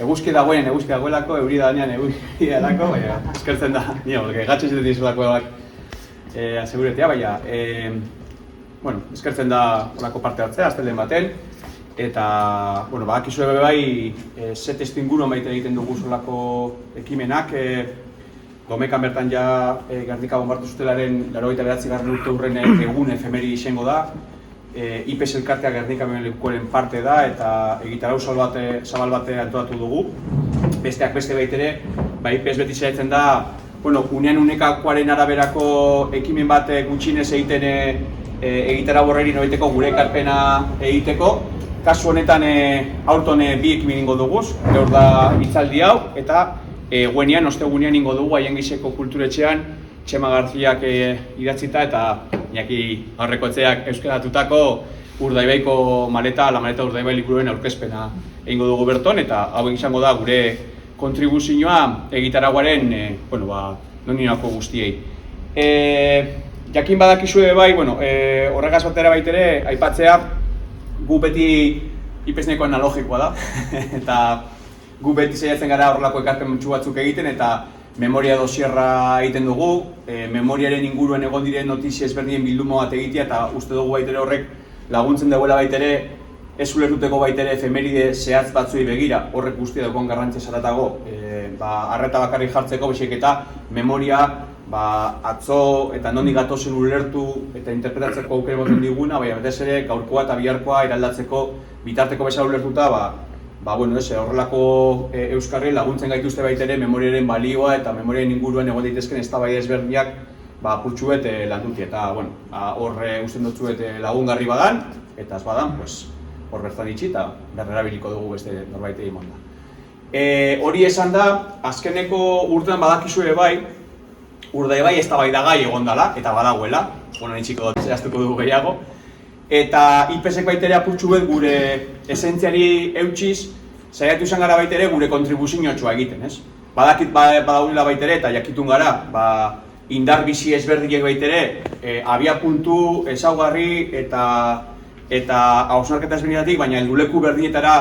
eguzki dagoelako, euri danean euri dalako, baina eskertzen da, gatxe zitzen dizulako aseguretea, baina eskertzen da olako parte hartzea, aztelen baten, eta, badakizu ebe bai, ze testu inguru maite egiten dugu zolako ekimenak, Domekan bertan ja Gernika bonbartu zutelaren 89. urte hurren egun efemeri izango da. IPES elkartea Gernika lekuaren parte da eta egitarau zabal bate antolatu dugu. Besteak beste baitere, IPES beti zaitzen da, unean unekakoaren araberako ekimen bat gutxinez egiten egitarau horreri noiteko gure ekarpena egiteko. Kasu honetan aurton bi ekimen ingo duguz, gaur da hitzaldi hau, eta guenean, ostegunean ingo dugu Aiengizeko kulturetxean Txema Garziak idatzita eta Iñaki Aurrekotzeak euskaratutako Urdaibaiko maleta, la maleta Urdaibai liburuen aurkezpena egingo dugu berton, eta hau izango da gure kontribuzioa egitaraguaren noninako guztiei. Jakin badakizue bai, horregaz batera baitere, aipatzea gu beti IPES-neko analogikoa da, eta gu beti saiatzen gara horrelako ekarpen mutxu batzuk egiten eta memoria dosierra egiten dugu, memoriaren inguruen egon diren notizia ezberdinen bildumo bat egitea eta uste dugu baitere horrek laguntzen duela baitere ez ulertuteko baitere efemeride zehatz batzuei begira, horrek guztia dagoen garrantzia zaratago, arreta bakarrik jartzeko baizik eta memoria atzo eta nondik gatozen ulertu eta interpretatzeko aukera baten diguna, baina batez ere gaurkoa eta biharkoa eraldatzeko bitarteko bezala ulertuta, horrelako euskarri laguntzen gaituzte baitere memoriaren balioa eta memoriaren inguruan egon daitezken eztabaida ezberdinak purtsuet landuti eta hor usten dutzuet lagungarri badan eta ez badan, hor bertan itxi eta berrerabiliko dugu beste norbait egin da. Hori esan da, azkeneko urtean badakizue bai, Urdaibai eztabaidagai egon dela eta badagoela, nintxiko dut zehaztuko dugu gehiago, eta IPES-ek baitere apurtxu bet gure esentziari eutxiz, saiatu izan gara baitere gure kontribuziotxoa egiten, ez? Badakit badaunila baitere eta jakitun gara, indar bizi ezberdinek baitere, abiapuntu, ezaugarri eta hausnarketa ezberdinetatik, baina helduleku berdinetara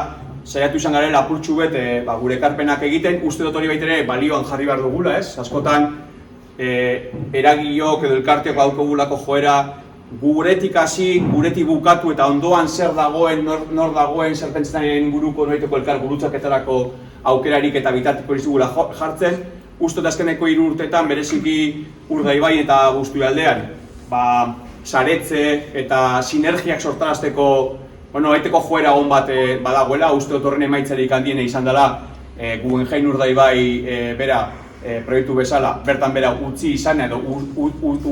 saiatu izan garela apurtxu bet gure ekarpenak egiten, uste dut hori baitere balioan jarri behar dugula, ez? Askotan, eragileok edo elkarteok daukagulako joera guretik hasi, guretik bukatu eta ondoan zer dagoen, nor dagoen, zer pentsetaren inguruko noiteko elkar gurutzaketarako aukerarik eta bitartiko izugula jartzen. Uste azkeneko 3 urteetan bereziki Urdaibai eta Bustuialdean saretze eta sinergiak sortarazteko aiteko joera on bat badagoela, uste dut horren emaitzarik handiena izan dela Guggenheim Urdaibai bera proiektu bezala, bertan bera utzi izan edo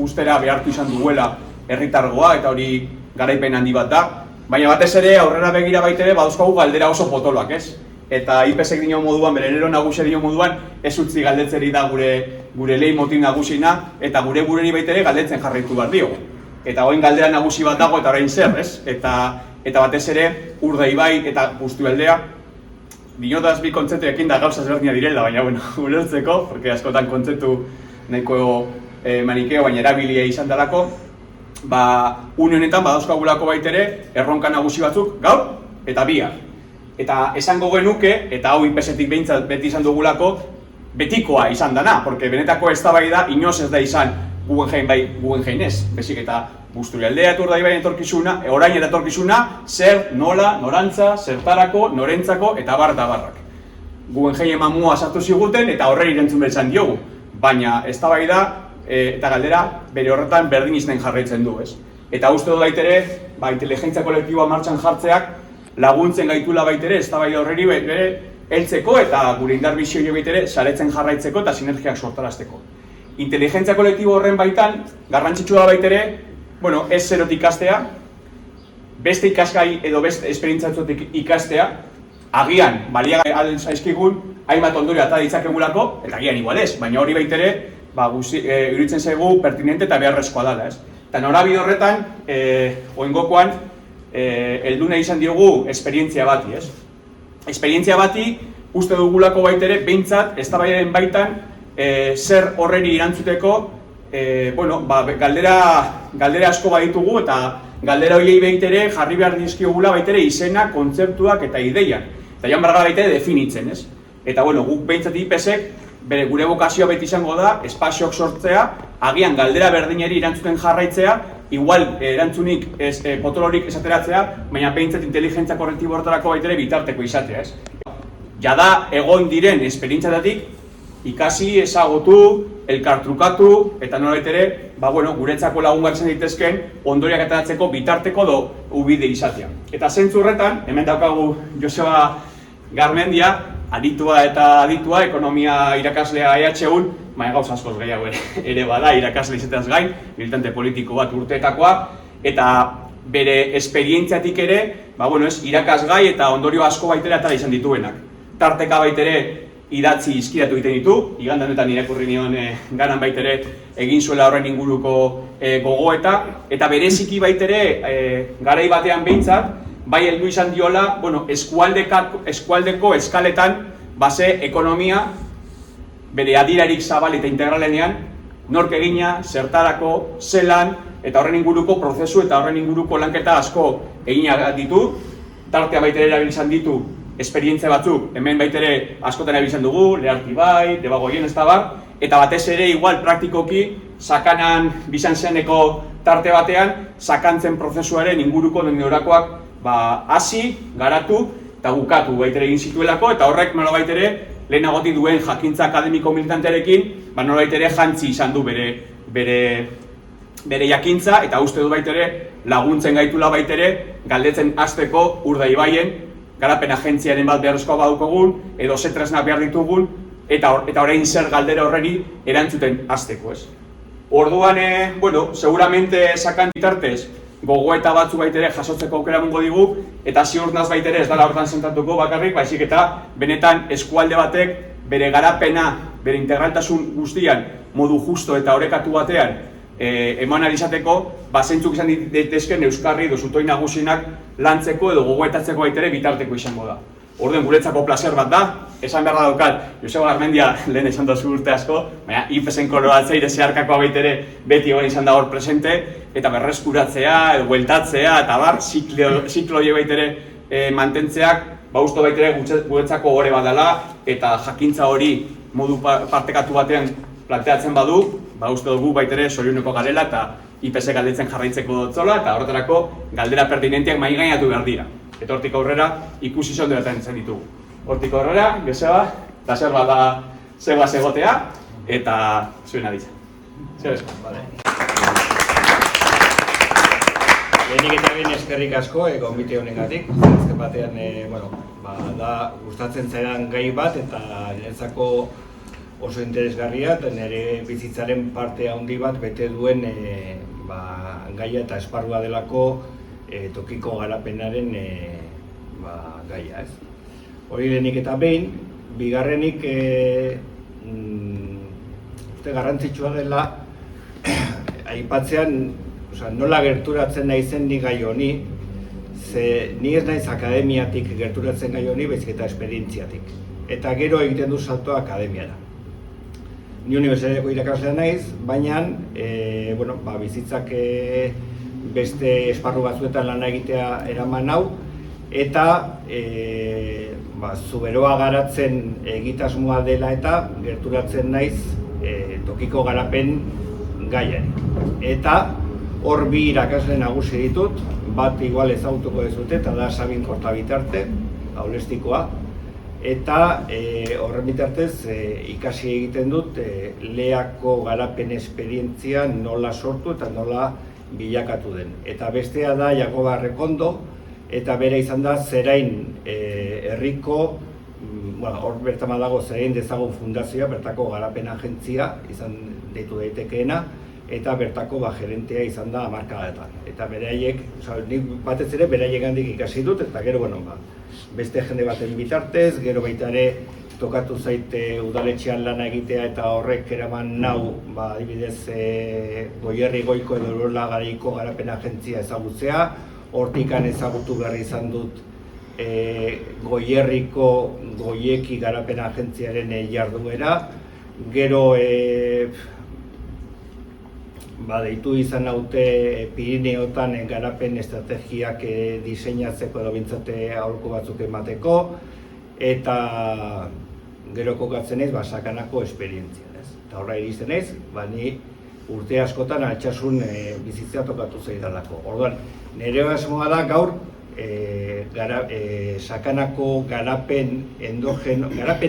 ustera behartu izan duela herritargoa eta hori garaipen handi bat da. Baina batez ere aurrera begira baitere badauzkagu galdera oso potoloak, ez? Eta IPES-ek dio moduan, bere lero nagusia dio moduan, ez utzi galdetzeri da gure leitmotiv nagusina eta gure bureri baitere galdetzen jarraitu behar diogu. Eta orain galdera nagusi bat dago eta orain zer, ez? Eta batez ere Urdaibai eta Bustualdea dinotaz bi kontzeptuekin da gauza ezberdina direla, baina ulertzeko, porque askotan kontzeptu nahiko manikeo, baina erabilia izan dalako, une honetan badauzkagulako baitere erronka nagusi batzuk gaur eta bihar. Eta esango genuke, eta hau IPES-etik behintzat beti izan dugulako, betikoa izan dana, porque benetako eztabaida inoz ez da izan Guggenheim bai Guggenheim ez, bezik eta Busturialdea eta Urdaibai etorkizuna, orain eta etorkizuna, zer, nola, norantza, zertarako, norentzako eta barrak. Guggenheim mamua sartu ziguten eta horreri erantzun behar diogu, baina eztabaida eta galdera bere horretan berdin izten jarraitzen du, ez? Eta uste dut baitere, inteligentzia kolektiboa martxan jartzeak laguntzen gaitula baitere, eztabaida horreri bere heltzeko eta gure indar bizioi baitere saretzen jarraitzeko eta sinergiak sortarazteko. Inteligentzia kolektibo horren baitan, garrantzitsua da baitere, ez zerotik ikastea, beste ikasgai edo beste esperientzatzotik ikastea, agian, baliagai alen zaizkigun, hainbat ondorio ata ditzakegulako, eta agian igual ez, baina hori baitere, iruditzen zaigu pertinente eta beharrezkoa dela, ez? Eta norabide horretan, oingokoan, heldu nahi izan diogu esperientzia bati, ez? Esperientzia bati, uste dugulako baitere, behintzat, eztabaidaren baitan, zer horreri erantzuteko, galdera asko baditugu eta galdera horiei baitere jarri behar dizkiogula baitere izena, kontzeptuak eta ideiak. Eta joan barra baitere definitzen, ez? Eta bueno, guk behintzat IPSek gure bokazioa beti izango da, espazioak sortzea, agian galdera berdinari erantzuten jarraitzea, igual erantzunik potolorik esateratzea, baina behintzat inteligentzia korrektibo horretarako baitere bitarteko izatea, ez? Jada egon diren esperientziatatik ikasi, ezagutu, elkartrukatu, eta nolabait ere, guretzako lagungarri izan daitezkeen ondoriak ateratzeko bitarteko do ubide izatea. Eta zentzu horretan, hemen daukagu Joseba Garmendia, aditua eta aditua, ekonomia irakaslea EHUn, baina gauza askoz gehiago ere bada, irakasle izateaz gain, militante politiko bat urteetakoa, eta bere esperientziatik ere, irakasgai eta ondorio asko baitera atara izan dituenak. Tarteka baitere idatzi izkidatu egiten ditu, igande honetan irakurri nion garan baitere egin zuela horren inguruko gogoeta, eta bereziki baitere garai batean behintzat, bai heldu izan diola, eskualdeko eskaletan base ekonomia bere adirarik zabal eta integralenean nork egina, zertarako, zelan, eta horren inguruko prozesu eta horren inguruko lanketa asko eginak ditu, tartea baitere erabil izan ditu esperientzia batzuk, hemen baitere askotan erabil izan dugu, Lehartibai, Debagoien ez da bar, eta batez ere igual praktikoki sakanan bizan zeneko tarte batean, sakantzen prozesuaren inguruko norakoak hasi, garatu eta bukatu baitere egin zituelako, eta horrek nolabait ere lehenagotik duen jakintza akademiko militantearekin nolabait ere jantzi izan du bere jakintza, eta uste du baitere laguntzen gaitula baitere galdetzen hasteko Urdaibaien garapen agentziaren bat beharrezkoa badukogun, edo ze tresnak behar ditugun, eta orain zer galdera horreri erantzuten hasteko, ez? Orduan, seguramente sakan bitartez, gogoeta batzu baitere jasotzeko aukera emango digu, eta ziur naz baitere ez dela hortan zentratuko bakarrik, baizik eta benetan eskualde batek bere garapena, bere integraltasun guztian, modu justo eta orekatu batean eman izateko, zeintzuk izan daitezkeen euskarri edo zutoi nagusienak lantzeko edo gogoetatzeko baitere bitarteko izango da. Orduan guretzako plazer bat da, esan behar daukat, Joseba Garmendia lehen esan dozu urte asko, baina IPSen koloratzeire zeharkakoa baitere beti egon izan da hor presente, eta berreskuratzea, edo bueltatzea, eta bar, ziklo hori baitere mantentzeak, uste baitere guretzako ore bat dela, eta jakintza hori modu partekatu batean planteatzen badu, uste dugu baitere zorioneko garela eta IPS galdetzen jarraitzeko dotzola, eta horretarako galdera pertinentiak mahaigainatu behar dira. Eta hortik aurrera ikusi zonde bat entzen ditugu. Hortik aurrera, Joseba, eta zer bat da zegoaz egotea, eta zuen aditza. Zer esko? Lehenik eta behin eskerrik asko, gonbite honengatik. Azken batean, da gustatzen zaidan gai bat, eta niretzako oso interesgarria, eta nire bizitzaren parte handi bat bete duen gaia eta esparrua delako tokiko garapenaren gaia, ez. Hori lehenik eta behin, bigarrenik garrantzitsua dela aipatzean nola gerturatzen naizen ni gai honi, ze ni ez naiz akademiatik gerturatzen gai honi, baizik eta esperientziatik. Eta gero egiten du saltoa akademiara. Ni unibertsitateko irakaslea naiz, baina bizitzak beste esparru batzuetan lana egitea eraman hau, eta zuberoa garatzen egitasmoa dela eta gerturatzen naiz tokiko garapen gaiari. Eta hor bi irakasle nagusi ditut, bat igual ezagutuko dezute, eta da Sabin Kortabitarte, aulestikoa. Eta horren bitartez ikasi egiten dut Leako garapen esperientzia nola sortu eta nola bilakatu den. Eta bestea da Jakoba Rekondo, eta bere izan da Zerain herriko, hor bertan dago Zerain dezagun fundazioa, bertako garapen agentzia izan deitu daitekeena, eta bertako gerentea izan da hamarkadetan. Eta beraiek, nik batez ere beraiek handik ikasi dut, eta gero, beste jende baten bitartez, gero baita ere tokatu zaite udaletxean lana egitea eta horrek eraman nau, adibidez Goierri Goiko edo Urola Garaiko garapen agentzia ezagutzea, hortikan ezagutu behar izan dut Goierriko Goieki garapen agentziaren jarduera, gero deitu izan naute Pirineotan garapen estrategiak diseinatzeko edo bintzate aholku batzuk emateko, eta gero kokatzen naiz sakanako esperientzia, ez? Eta horra iristen naiz, ni urte askotan altsasun bizitzea tokatu zaidalako. Orduan, nire asmoa da gaur sakanako garapen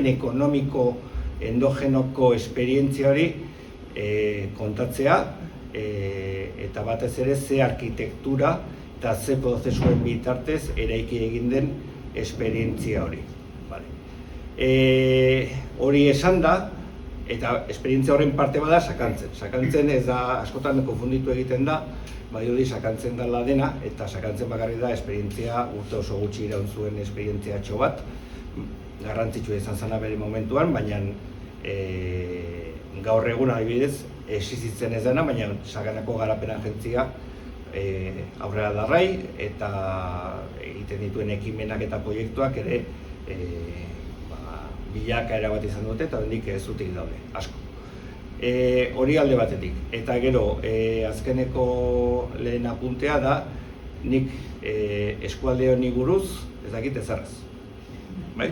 ekonomiko endogenoko esperientzia hori kontatzea, eta batez ere ze arkitektura eta ze prozesuen bitartez eraiki egin den esperientzia hori. Hori esan da, eta esperientzia horren parte bada sakantzen. Sakantzen ez da, askotan konfunditu egiten da, badirudi sakantzen dela dena, eta sakantzen bakarrik da esperientzia urte oso gutxi iraun zuen esperientziatxo bat, garrantzitsua izan zena bere momentuan, baina gaur egun adibidez existitzen ez dena, baina sakanako garapen agentzia aurrera darrai, eta egiten dituen ekimenak eta proiektuak ere bilakaera bat izan dute, eta hendik ez zutik daude, asko. Hori alde batetik. Eta gero, azkeneko lehen apuntea da, nik eskualde honi buruz ez dakit ezarraz. Bai?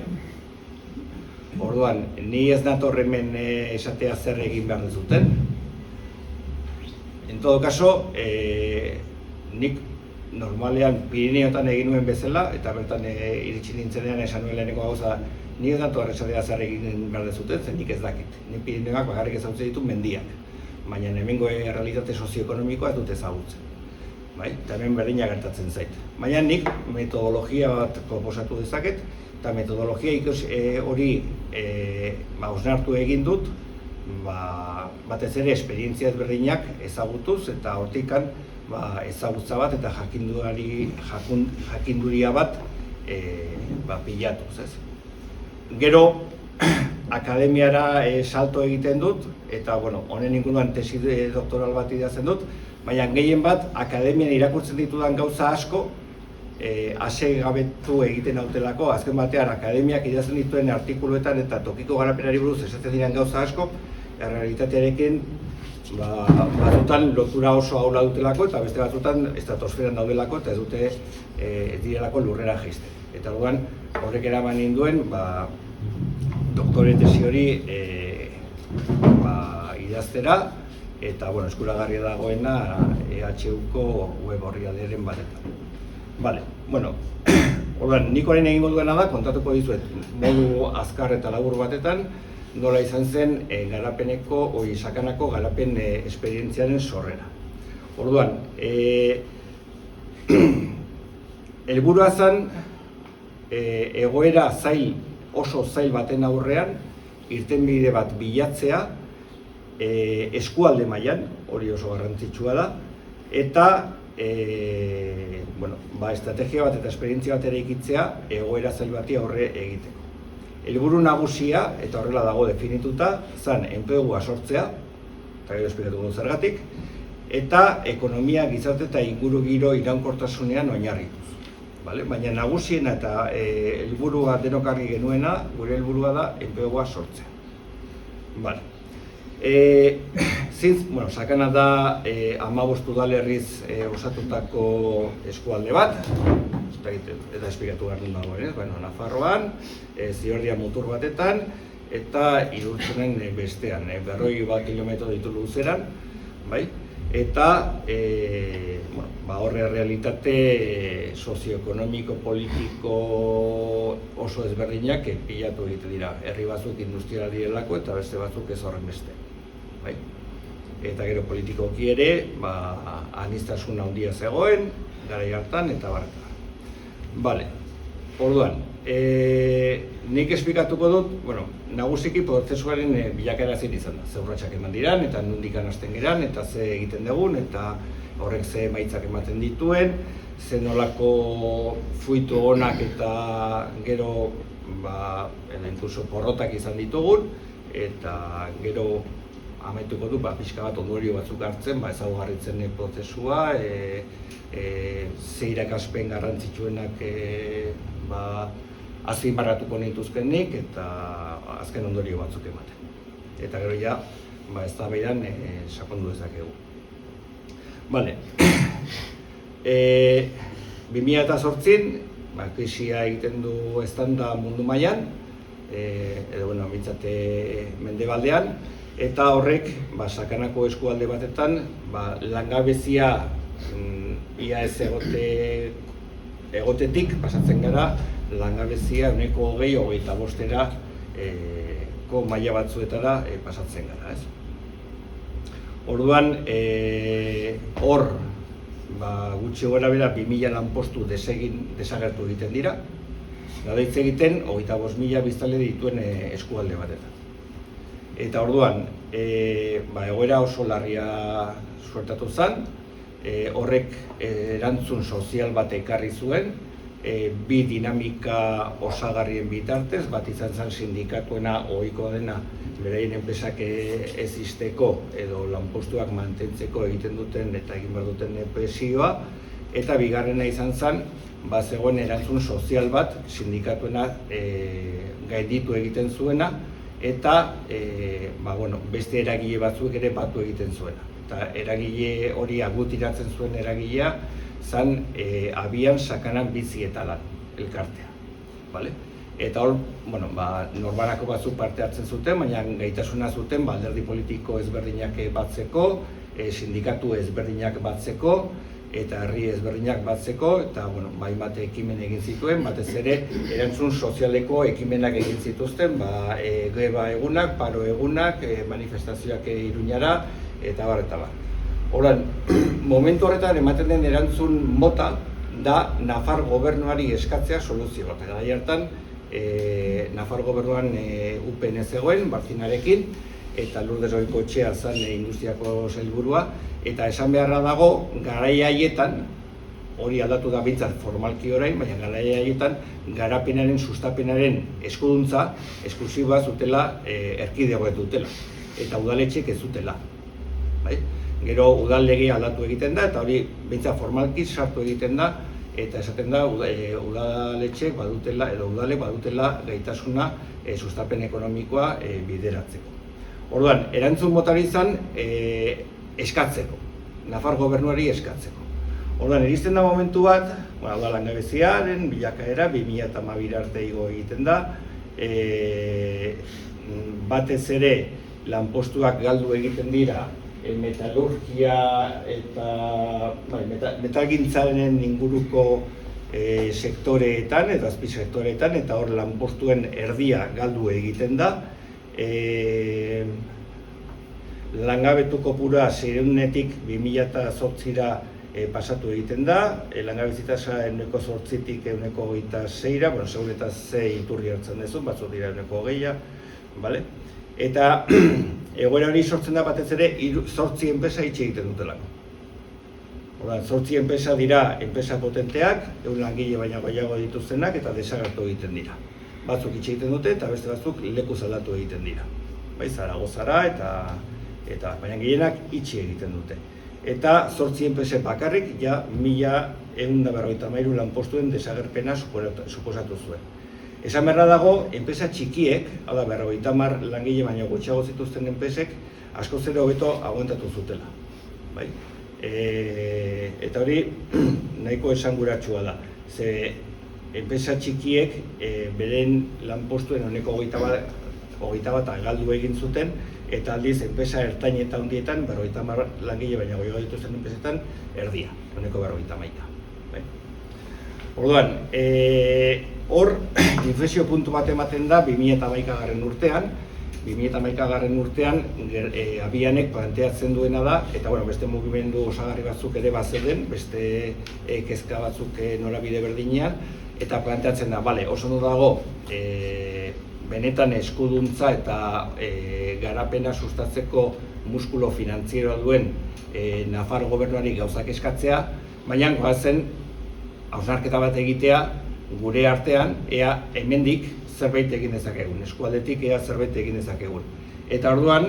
Orduan, ni ez nator hemen esatea zer egin behar duzuten. En todo caso, nik normalean Pirineotan egin nuen bezala, eta bertan iritsi nintzenean esan nuen leheneko gauza, ni ez nator esatea zer egin behar duzuten, zen nik ez dakit. Ni Pirineoak bakarrik ezagutzen ditu mendiak, baina hemengo realitate sozioekonomikoa ez dut ezagutzen. Eta hemen berdina gertatzen zait. Baina nik metodologia bat proposatu dezaket, eta metodologia hori hausnartu egin dut, batez ere esperientzia ezberdinak ezagutuz, eta hortikan ezagutza bat eta jakinduria bat pilatuz. Gero, akademiara salto egiten dut, eta honen inguruan tesi doktoral bat idazten dut, baina gehien bat, akademian irakurtzen ditudan gauza asko, ase gabetu egiten nautelako, azken batean akademiak idazten dituen artikuluetan eta tokiko garapenari buruz esaten diren gauza asko, errealitatearekin batzutan lotura oso ahula dutelako, eta beste batzutan estratosferan daudelako, eta ez dute direlako lurrera jaisten. Eta orduan, horrek eraman ninduen, doktore tesi hori idaztera, eta eskuragarria dagoena EHUko web orrialdearen batetan. Orduan, nik orain egingo duena da, kontatuko dizuet, modu azkar eta labur batetan, nola izan zen sakanako garapen esperientziaren sorrera. Orduan, helburua zen egoera oso zail baten aurrean, irtenbide bat bilatzea, eskualde mailan, hori oso garrantzitsua da, eta estrategia bat eta esperientzia bat eraikitzea egoera zail bati aurre egiteko. Helburu nagusia, eta horrela dago definituta, zen enplegua sortzea, eta gero esplikatuko dut zergatik, eta ekonomia, gizarte eta ingurugiro iraunkortasunean oinarrituz. Baina nagusiena eta helburua denok argi genuena, gure helburua da enplegua sortzea. Sakana da 15 udalerriz osatutako eskualde bat, eta esplikatu behar dut dagoen, Nafarroan, Ziordia mutur batetan, eta Idultzenen bestean, 40 kilometro ditu luzeran, eta horre realitate sozioekonomiko, politiko oso ezberdinak pilatu egite dira. Herri batzuk industriala direlako eta beste batzuk ez horren beste. Eta gero politikoki ere, aniztasun handia zegoen, garai hartan eta barretara. Orduan, nik esplikatuko dut, nagusiki prozesuaren bilakaera zein izan da. Ze urratsak eman diran, eta nondik hasten geran, eta ze egiten dugun, eta horrek ze emaitzak ematen dituen, ze nolako fruitu onak eta gero inkluso porrotak izan ditugun, eta gero amaituko du pixka bat ondorio batzuk hartzen, ezaugarritzen prozesua, ze irakaspen garrantzitsuenak azpimarratuko nituzkenik eta azken ondorio batzuk ematen. Eta gero ja, eztabaidan sakondu dezakegu. 2008an, krisia egiten du eztanda mundu mailan, edo bueno, mintzate mendebaldean, eta horrek sakanako eskualde batetan langabezia ia ez egotetik pasatzen gara langabezia 20-25%ra maila batzuetara pasatzen gara. Orduan, hor gutxi gorabehera 2000 lanpostu desagertu egiten dira, hitz egiten 25.000 biztanle dituen eskualde batetan. Eta orduan, egoera oso larria suertatu zen, horrek erantzun sozial bat ekarri zuen, bi dinamika osagarrien bitartez, bat izan zen sindikatuena ohikoa dena beraien enpresak ez ixteko edo lanpostuak mantentzeko egiten duten eta egin behar duten presioa, eta bigarrena izan zen, zegoen erantzun sozial bat sindikatuena gainditu egiten zuena, eta beste eragile batzuk ere batu egiten zuena. Eta eragile hori aglutinatzen zuen eragilea zan abian sakanan bizi eta lan elkartea. Eta hor, norbanako batzuk parte hartzen zuten, baina gaitasuna zuten alderdi politiko ezberdinak batzeko, sindikatu ezberdinak batzeko, eta herri ezberdinak batzeko, eta hainbat ekimen egin zituen, batez ere erantzun sozialeko ekimenak egin zituzten, greba egunak, paro egunak, manifestazioak Iruñara, eta bar, eta bar. Horan, momentu horretan ematen den erantzun mota da Nafar gobernuari eskatzea soluzio bat. Eta hartan, Nafar gobernuan UPN zegoen, Barcinarekin, eta Lourdes Goikoetxea zen industriako sailburua, eta esan beharra dago, garai haietan, hori aldatu da bintzat formalki orain, baina garai haietan, garapenaren, sustapenaren eskuduntza, esklusiboa zutela erkidegoek dutela, eta udaletxek ez zutela. Gero udal legea aldatu egiten da, eta hori bintzat formalki sartu egiten da, eta esaten da udaletxek badutela, edo udalek badutela gaitasuna sustapen ekonomikoa bideratzeko. Orduan, erantzun motari izan eskatzeko, Nafar gobernuari eskatzeko. Orduan, iristen da momentu bat, langabeziaren bilakaera 2012 arte igo egiten da, batez ere lanpostuak galdu egiten dira metalurgia eta metalgintzaren inguruko sektoreetan eta azpisektoreetan, eta hor lanpostuen erdia galdu egiten da. Langabetu kopurua 600-etik 2008-ra pasatu egiten da, langabezi tasa 8%-tik 26%ra, segun eta ze iturri hartzen dezu, batzuk dira 20%, eta egoera hori sortzen da batez ere 8 enpresa itxi egiten dutelako. 8 enpresa dira enpresa potenteak, 100 langile baina gehiago dituztenak eta desagertu egiten dira. Batzuk itxi egiten dute eta beste batzuk lekuz aldatu egiten dira. Zaragozara eta baina gehienak itxi egiten dute. Eta 8 enpresa bakarrik 1153 lanpostuen desagerpena suposatu zuen. Esan beharra dago, enpresa txikiek, 50 langile baina gutxiago zituzten enpresek, askoz ere hobeto aguantatu zutela. Eta hori nahiko esanguratsua da. Ze enpresa txikiek beren lanpostuen 21% galdu egin zuten, eta aldiz enpresa ertain eta handietan 50 langile baina gehiago dituzten enpresetan erdia, 50%. Orduan, hor, inflexio puntu bat ematen da 2011 urtean. 2011 urtean, abianek planteatzen duena da, eta beste mugimendu osagarri batzuk ere bazeuden, beste kezka batzuk norabide berdinean, eta planteatzen da, oso ondo dago, benetan eskuduntza eta garapena sustatzeko muskulo finantzieroa duen Nafar gobernuari gauzak eskatzea, baina goazen hausnarketa bat egitea gure artean, ea hemendik zerbait egin dezakegun, eskualdetik ea zerbait egin dezakegun. Eta orduan,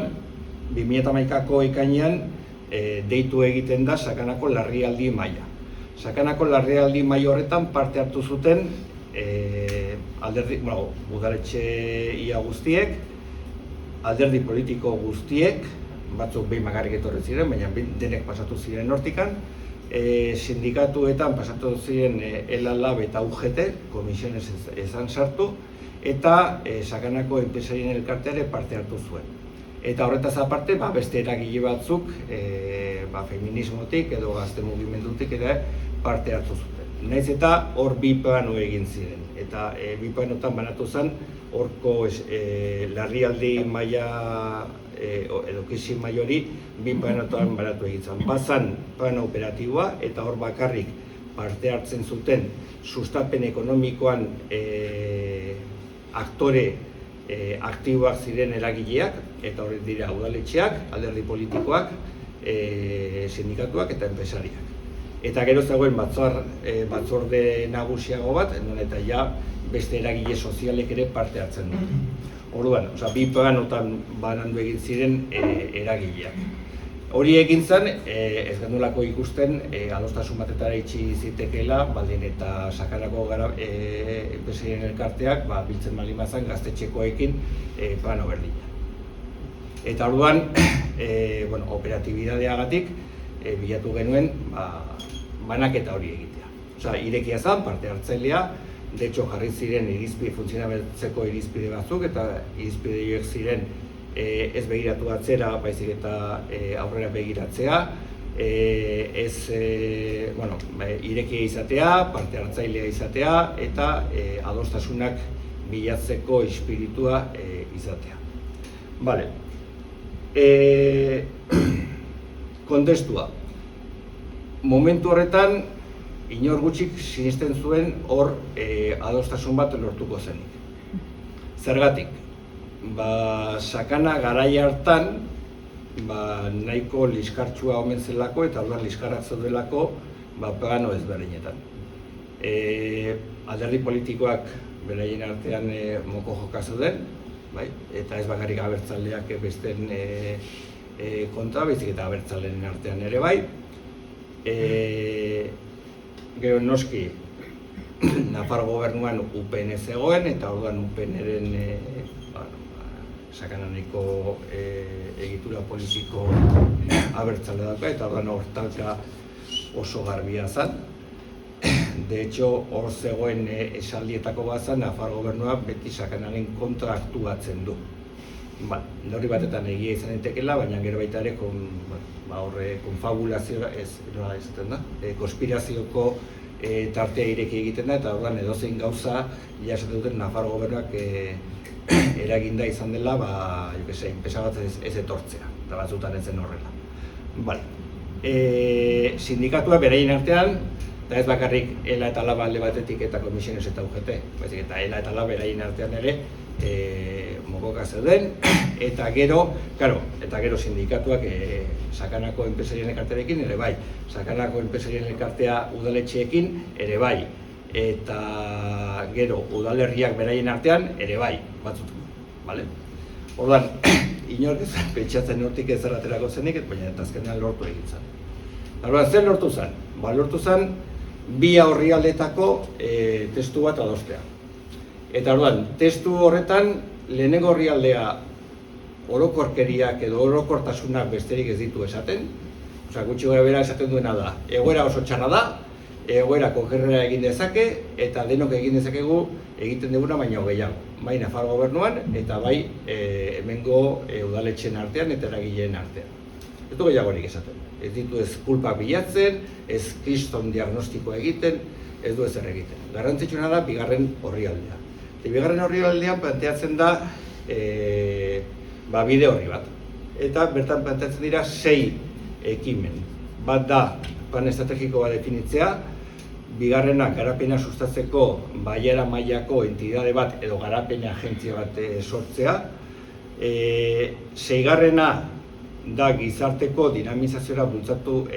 2011ko ekainean deitu egiten da sakanako larrialdi maila. Sakanako larrialdi maila horretan parte hartu zuten udaletxe ia guztiek, alderdi politiko guztiek, batzuk behin bakarrik etorri ziren, baina denek pasatu ziren hortikan, sindikatuetan pasatu ziren ELA, LAB eta UGT, komisiones ezan sartu, eta Sakanako enpresarien elkarteare parte hartu zuen. Eta horretaz aparte, beste eragile batzuk feminismotik edo gazte mugimendutik ere parte hartu zuten. Naiz eta hor bi plano egin ziren. Eta bi planotan banatu zen, horko larrialdi maila edo krisi maila hori bi planotan banatu egin zen. Bazan plano operatiboa eta hor bakarrik parte hartzen zuten sustapen ekonomikoan aktore aktiboak ziren eragileak, eta hori dira udaletxeak, alderdi politikoak, sindikatuak eta enpresariak. Eta gero zegoen batzorde nagusiago bat, non eta ja beste eragile sozialek ere parte hartzen dute. Orduan, bi planotan banandu egin ziren eragileak. Hori egin zen, ez genduelako ikusten adostasun batetara itxi zitekeela, baldin eta Sakanako enpresarien elkarteak biltzen baldin bazan gaztetxekoekin plano berdina. Eta orduan, operatibidadeagatik bilatu genuen banaketa hori egitea. Irekia zen, parte hartzailea, de hecho jarri ziren funtzionatzeko irizpide batzuk, eta irizpide horiek ziren ez begiratu atzera, baizik eta aurrera begiratzea, irekia izatea, parte hartzailea izatea, eta adostasunak bilatzeko espiritua izatea. Vale. Kontestua. Momentu horretan, inor gutxik sinisten zuen hor adostasun bat lortuko zenik. Zergatik? Sakana garai hartan nahiko liskartsua omen zelako eta orduan liskarrak zeudelako plano ezberdinetan. Alderdi politikoak beraien artean moko joka zeuden, eta ez bakarrik abertzaleak besten kontra, baizik eta abertzaleen artean ere bai. Gero noski, Nafar gobernuan UPN zegoen, eta orduan UPN-eren Sakananeko egitura politiko abertzale dauka, eta orduan hortalka oso garbia zen. De hecho, hor zegoen esaldietako bat zen, Nafar gobernua beti Sakanaren kontra aktuatzen du. Neurri batetan egia izan daitekeela, baina gero baita ere konfabulazioa konspirazioko tartea ireki egiten da, eta orduan edozein gauza jasaten duten Nafar gobernuak eraginda izan dela, enpresa bat ez etortzea, eta batzutan ez zen horrela. Sindikatua beraien artean, eta ez bakarrik ELA eta LAB alde batetik eta Komisiones eta UGT, baizik eta ELA eta LAB beraien artean ere mokoka zeuden, eta gero sindikatuak Sakanako enpresarien elkartearekin ere bai, Sakanako enpresarien elkartea udaletxeekin ere bai, eta gero udalerriak beraien artean ere bai, batzutu. Orduan, inork ez pentsatzen hortik ez aterako zenik, baina eta azkenean lortu egin zen. Orduan, zer lortu zen? Lortu zen bi orrialdetako testu bat adostea. Eta orduan, testu horretan lehenengo orrialdea orokorkeriak edo orokortasunak besterik ez ditu esaten. Gutxi gara bera esaten duena da, egoera oso txarra da, egoera konjerrera egin dezake, eta denok egin dezakegu egiten duguna baino gehiago. Bai Nafar gobernuan eta bai hemengo udaletxeen artean eta eragileen artean. Ez du gehiagorik esaten. Ez ditu ez kulpak bilatzen, ez kriston diagnostikoa egiten, ez du ezer egiten. Garrantzitsuna da bigarren orrialdea. Bigarren orrialdean planteatzen da bide horri bat. Eta bertan planteatzen dira 6 ekimen. Bat da plan estrategiko bat definitzea, bigarrena garapena sustatzeko bailara mailako entidade bat edo garapena agentzia bat sortzea, seigarrena da gizarteko dinamizazioa bultzatu,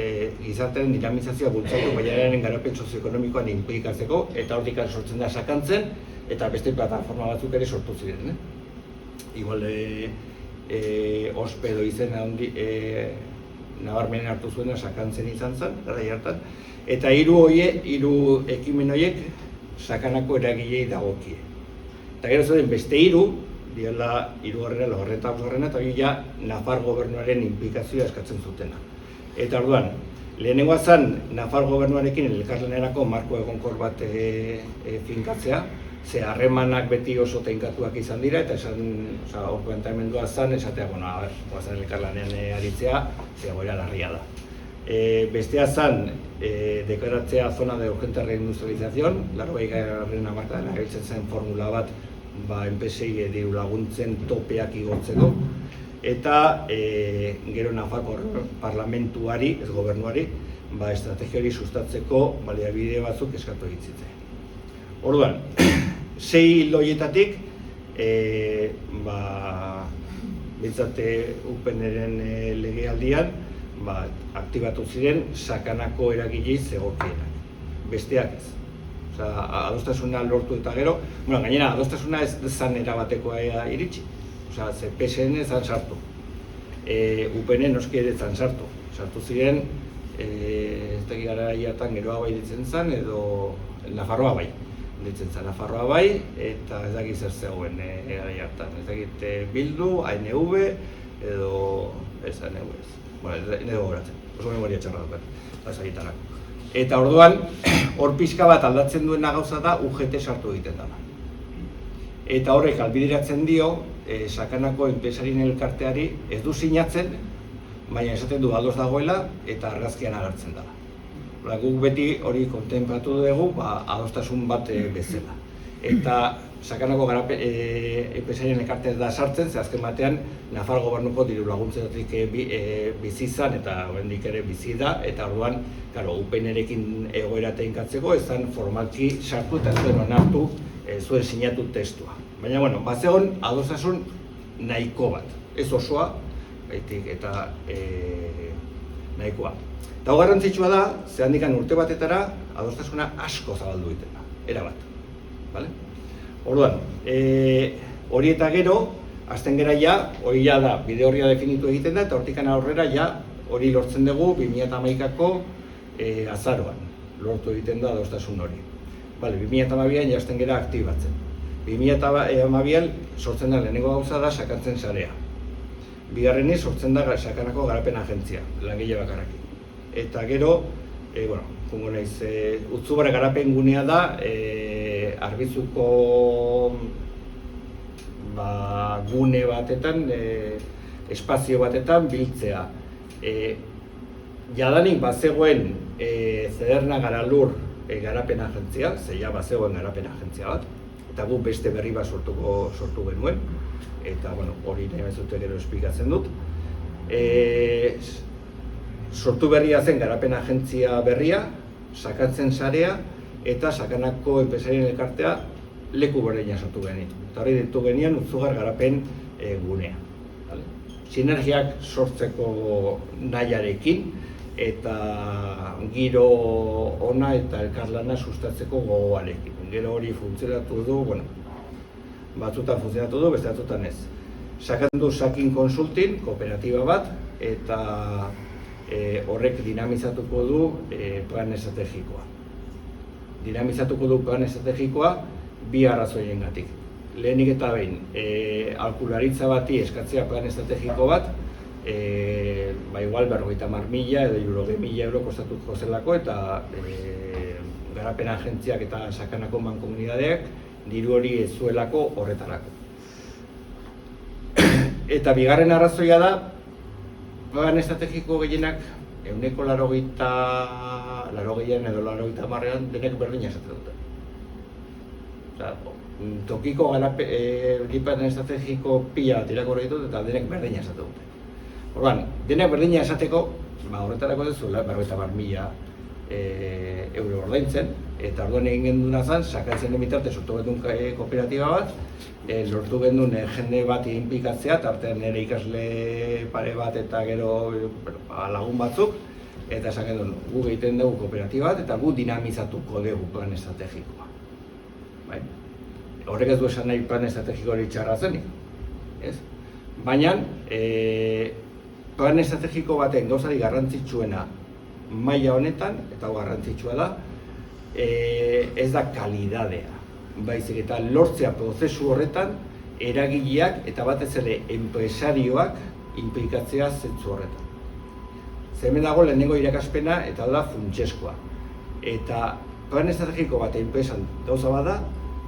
gizartearen dinamizazioa bultzatu bailararen garapen sozioekonomikoan inplikatzeko, eta hortik sortzen da Sakantzen, eta beste plataforma batzuk ere sortu ziren. Igual Ospe edo izena nabarmenen hartu zuena Sakantzen izan zen, garai hartan, eta hiru ekimen horiek Sakanako eragilei dagokie. Eta gero zuen beste hiru, diela hirugarrena, laugarrena eta bosgarrena, eta hori ja Nafar gobernuaren inplikazioa eskatzen zutena. Eta orduan, lehenengoa zen Nafar gobernuarekin elkarlanerako marko egonkor bat finkatzea, ze harremanak beti oso tenkatuak izan dira, eta hor planteamendua zen, esatea, goazen elkarlanean aritzea, ze egoera larria da. Bestea zen, deklaratzea zona de urgente reindustrialización, 80. hamarkadan erabiltzen zen formula bat, enpresei diru laguntzen topeak igotzeko, eta gero Nafarroako parlamentuari, ez gobernuari, estrategia hori sustatzeko baliabide batzuk eskatu egitzitzen. Orduan, 6 hilo horietatik, bintzate UPNren legealdian, aktibatu ziren sakanako eragilei zegokienak, besteak ez. Adostasuna lortu eta gero, gainera, adostasuna ez zan erabatekoa iritsi, ze PSN zan sartu, UPN noski ere zan sartu ziren, ez dakik garaiatan geroa bai ditzen zen, edo Nafarroa bai ditzen zen, Nafarroa bai, eta ez dakit zer zegoen garaiatan, ez dakit Bildu, ANV, edo ez ANV ez. Nire gogoratzen, oso memoria txarra dukat, ezagitarako. Eta orduan, hor pixka bat aldatzen duena gauza da UGT sartu egiten dela. Eta horrek albideratzen dio, sakanako enpresarien elkarteari ez du sinatzen, baina esaten du ados dagoela eta argazkian agertzen dela. Guk beti hori kontenplatu dugu, adostasun bat bezala. Eta sakanako enpresarien elkartea da sartzen, ze azken batean Nafar gobernuko diru laguntzetatik bizi izan eta oraindik ere bizi da, eta orduan, UPNrekin egoera teinkatzeko ezan formalki sartu eta zuen onartu zuen sinatu testua. Baina, bazegon adostasun nahiko bat, ez osoa, eta nahikoa. Eta hau garrantzitsua da, ze handikan urte batetara adostasuna asko zabaldu egiten da, erabat. Orduan, hori eta gero, azten gera hori da, bide horria definitu egiten da, eta hortikan aurrera hori lortzen dugu 2011ko azaroan, lortu egiten da adostasun hori. 2012an azten gera aktibatzen. 2012an sortzen da lehenengo gauza da sakatzen sarea. Bigarreni sortzen da sakanako garapen agentzia, langile bakarrakin. Eta gero, jungo naiz, Utzubara garapen gunea da, Arbizuko gune batetan, espazio batetan biltzea. Jadanik bazegoen Zederna Garalur garapen agentzia, zeia bazegoen garapen agentzia bat, eta gu beste berri bat sortu genuen, eta hori nahi bezute gero esplikatzen dut. Sortu berria zen garapen agentzia berria, sakatzen sarea, eta sakanako enpresarien elkartea leku berdina sortu genitu. Eta hori ditu genian Utzugar garapen gunea. Sinergiak sortzeko nahiarekin, eta giro ona eta elkarlana sustatzeko gogoarekin. Gero hori funtzionatu du, batzutan funtzionatu du, beste batzutan ez. Sakandu Sakin Consulting, kooperatiba bat, eta horrek dinamizatuko du plan estrategikoa. Dinamizatuko du plan estrategikoa bi arrazoiengatik. Lehenik eta behin, aholkularitza bati eskatzea plan estrategiko bat, igual 50.000 edo 60.000 euro kostatuko zelako, eta garapen agentziak eta sakanako mankomunidadeak diru hori ez zuelako horretarako. Eta bigarren arrazoia da, plan estrategiko gehienak 80 edo 80 denek berdina esaten dute. Tokiko plan estrategiko pila bat irakurri ditut eta denek berdina esaten dute. Orduan, denek berdina esateko, horretarako dezuela 50.000 euro ordaintzen, eta orduan egin genduna zen, sakatzen den bitarte sortu gendun kooperatiba bat, lortu gendun jende bat inplikatzea, tartean nire ikasle pare bat eta gero lagun batzuk, eta esan gendun, gu egiten dugu kooperatiba bat, eta gu dinamizatuko dugu plan estrategikoa. Horrek ez du esan nahi plan estrategiko hori txarra zenik, baina plan estrategiko baten gauzari garrantzitsuena maila honetan, eta garrantzitsua da, ez da kalidadea. Baizik eta lortzea prozesu horretan eragileak eta batez ere enpresarioak inplikatzea zentzu horretan. Hemen dago lehenengo irakaspena eta da funtsezkoa. Eta plan estrategiko bat enpresan gauza bada,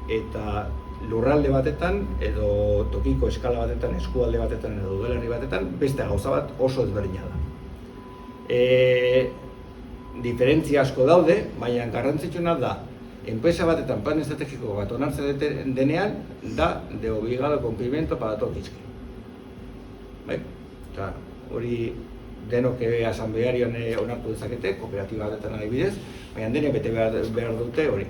eta lurralde batetan edo tokiko eskala batetan, eskualde batetan edo udalerri batetan beste gauza bat oso ezberdina da. Diferentzia asko daude, baina garrantzitsuena da enpresa batetan plan estrategiko bat onartzen denean da de obligado cumplimiento para todo Bizkaia. Bai? Eta hori denok asanblearioan onartu dezakete, kooperatiba batetan adibidez, baina denek bete behar dute hori.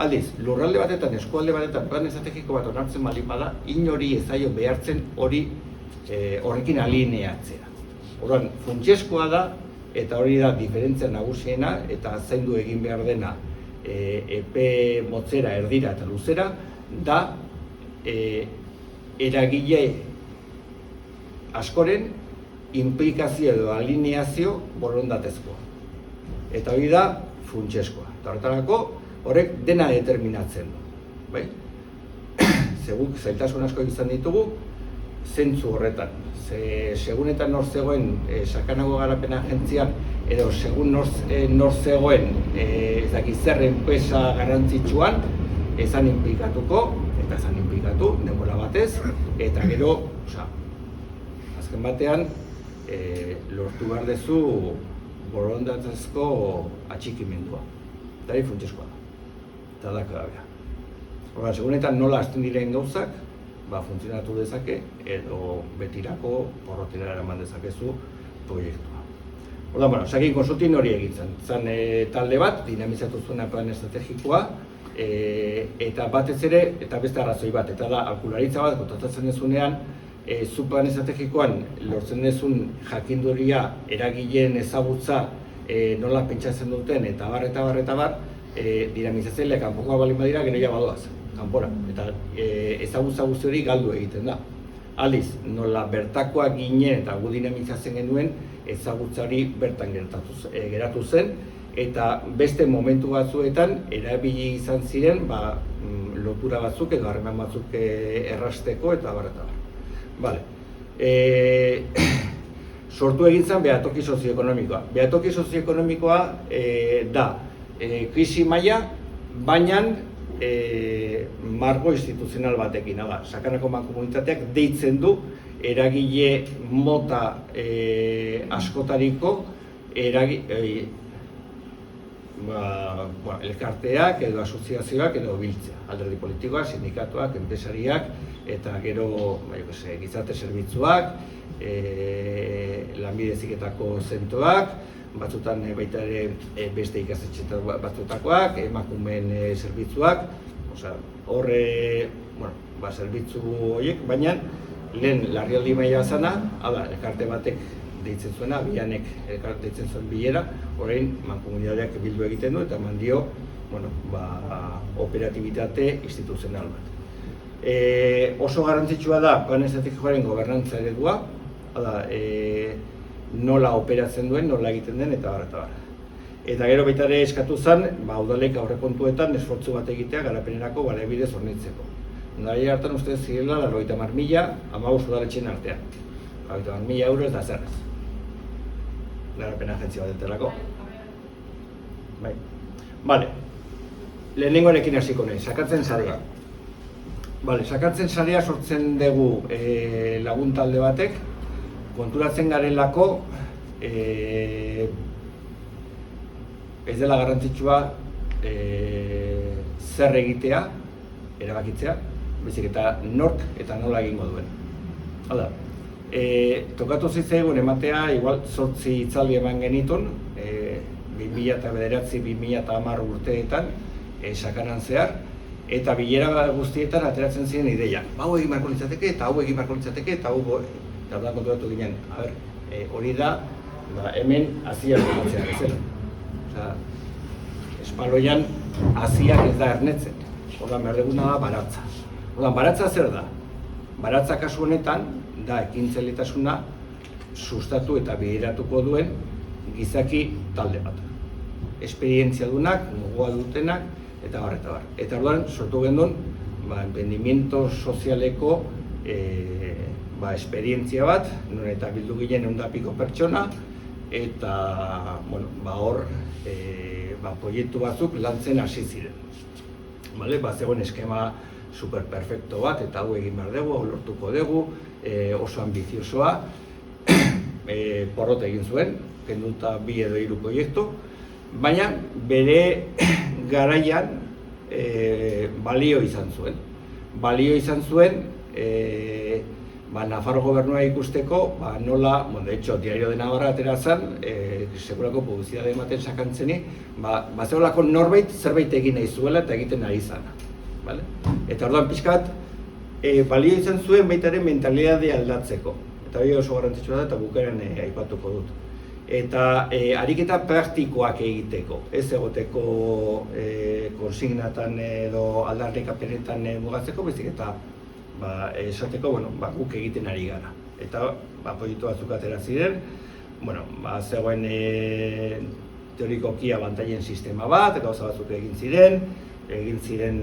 Aldiz, lurralde batetan, eskualde batetan plan estrategiko bat onartzen baldin bada, inori ez zaio behartzen hori horrekin alineatzea. Orduan, funtsezkoa da, eta hori da diferentzia nagusiena, eta zaindu egin behar dena epe motzera, erdira eta luzera, da eragile askoren implikazio edo alineazio borondatezkoa. Eta hori da funtsezkoa. Eta horretarako, horrek dena determinatzen du. Bai? Zeguk zailtasun asko izan ditugu, zentzu horretan. Segun eta nor zegoen sakanago garapen agentzian, edo segun nor zegoen zer enpresa garrantzitsuan, ezan inplikatuko, eta ezan inplikatu, denbora batez, eta gero, azken batean, lortu behar dezu borondatezko atxikimendua. Eta hori funtsezkoa da. Eta da klabea. Horra, segunetan nola hasten diren gauzak, funtzionatu dezake, edo betirako porrotera eraman dezakezu proiektua. Horra, Sakin Consulting hori egitzen. Zan talde bat, dinamizatu zuena plan estrategikoa, eta batez ere, eta beste arrazoi bat, eta da, aholkularitza bat, kontratatzen dezunean, zu plan estrategikoan lortzen dezun jakinduria eragileen ezagutza nola pentsatzen duten, eta bar, dinamizatzaileak kanpokoa baldin badira, gero ja badoaz, kanpora, eta ezagutza guzti hori galdu egiten da. Aldiz, nola bertakoak ginen eta gu dinamizatzen genuen, ezagutza hori bertan geratu zen, eta beste momentu batzuetan erabili izan ziren lotura batzuk edo harreman batzuk errasteko eta bar. Vale. Sortu egin zen behatoki sozioekonomikoa. Behatoki sozioekonomikoa da krisi maila, baina margo instituzional batekin. Sakanako mankomunitateak deitzen du eragile mota askotariko elkarteak edo asoziazioak edo biltzea. Alderdi politikoak, sindikatuak, enpresariak, eta gero gizarte zerbitzuak, lanbide heziketako zentroak, batzutan baita ere beste ikastetxe batzutakoak, emakumeen zerbitzuak, horre, zerbitzu horiek, baina lehen larrialdi maila zana, elkarte batek deitzen zuena, bianek deitzen zuen bilera, orain mankomunitateak bildu egiten du eta eman dio operatibitate instituzional bat. Oso garrantzitsua da plan estrategikoaren gobernantza eredua, nola operatzen duen, nola egiten den eta bar. Eta gero baita ere eskatu zen, udalek aurrekontuetan esfortzu bat egitea garapenerako baliabidez hornitzeko. Garai hartan uste zirela 50.000, 15 udaletxeen artean. 50.000 euro ez da zerrez. Garapen agentzia bat entelako. Bale, lehenengoarekin hasiko nahi, sakatzen sarea. Bale, sakatzen sarea sortzen dugu lagun talde batek, konturatzen garelako ez dela garrantzitsua zer egitea, erabakitzea, baizik eta nork eta nola egingo duen. Hala, tokatu zitzaigun ematea, igual 8 hitzaldi eman genitun, 2009-2010 urteetan, sakanan zehar, eta bilera guztietan ateratzen ziren ideiak. Hau egin beharko litzateke, eta hau egin beharko litzateke, eta hau eta orduan konturatu ginen, hori da, hemen haziak egotzea bezala. Espaloian haziak ez da ernetzen, orduan behar duguna da baratza. Orduan, baratza zer da? Baratza kasu honetan, da ekintzailetasuna sustatu eta bideratuko duen gizaki talde bat. Esperientzia dunak, gogoa dutenak, eta bar. Eta orduan, sortu gendun, emprendimiento sozialeko esperientzia bat, non eta bildu ginen 100 pertsona, eta hor proiektu batzuk lantzen hasi ziren. Zegoen eskema superperfekto bat, eta hau egin behar dugu, hau lortuko dugu, oso ambiziosoa, porrot egin zuen, kenduta 2 edo 3 proiektu, baina bere garaian balio izan zuen. Balio izan zuen, Nafar gobernua ikusteko, nola, de hecho, Diario de Navarra atera zen, segurako publizitate ematen sakantzeni, zegoelako norbait zerbait egin nahi zuela eta egiten ari zana. Eta orduan pixkat, balio izan zuen baita ere mentalidadea aldatzeko. Eta hori oso garrantzitsua da eta bukaeran aipatuko dut. Eta ariketa praktikoak egiteko, ez egoteko konsignatan edo aldarrikapenetan mugatzeko, baizik eta esateko, guk egiten ari gara. Eta proiektu batzuk atera ziren, zegoen teorikoki abantailen sistema bat, gauza batzuk egin ziren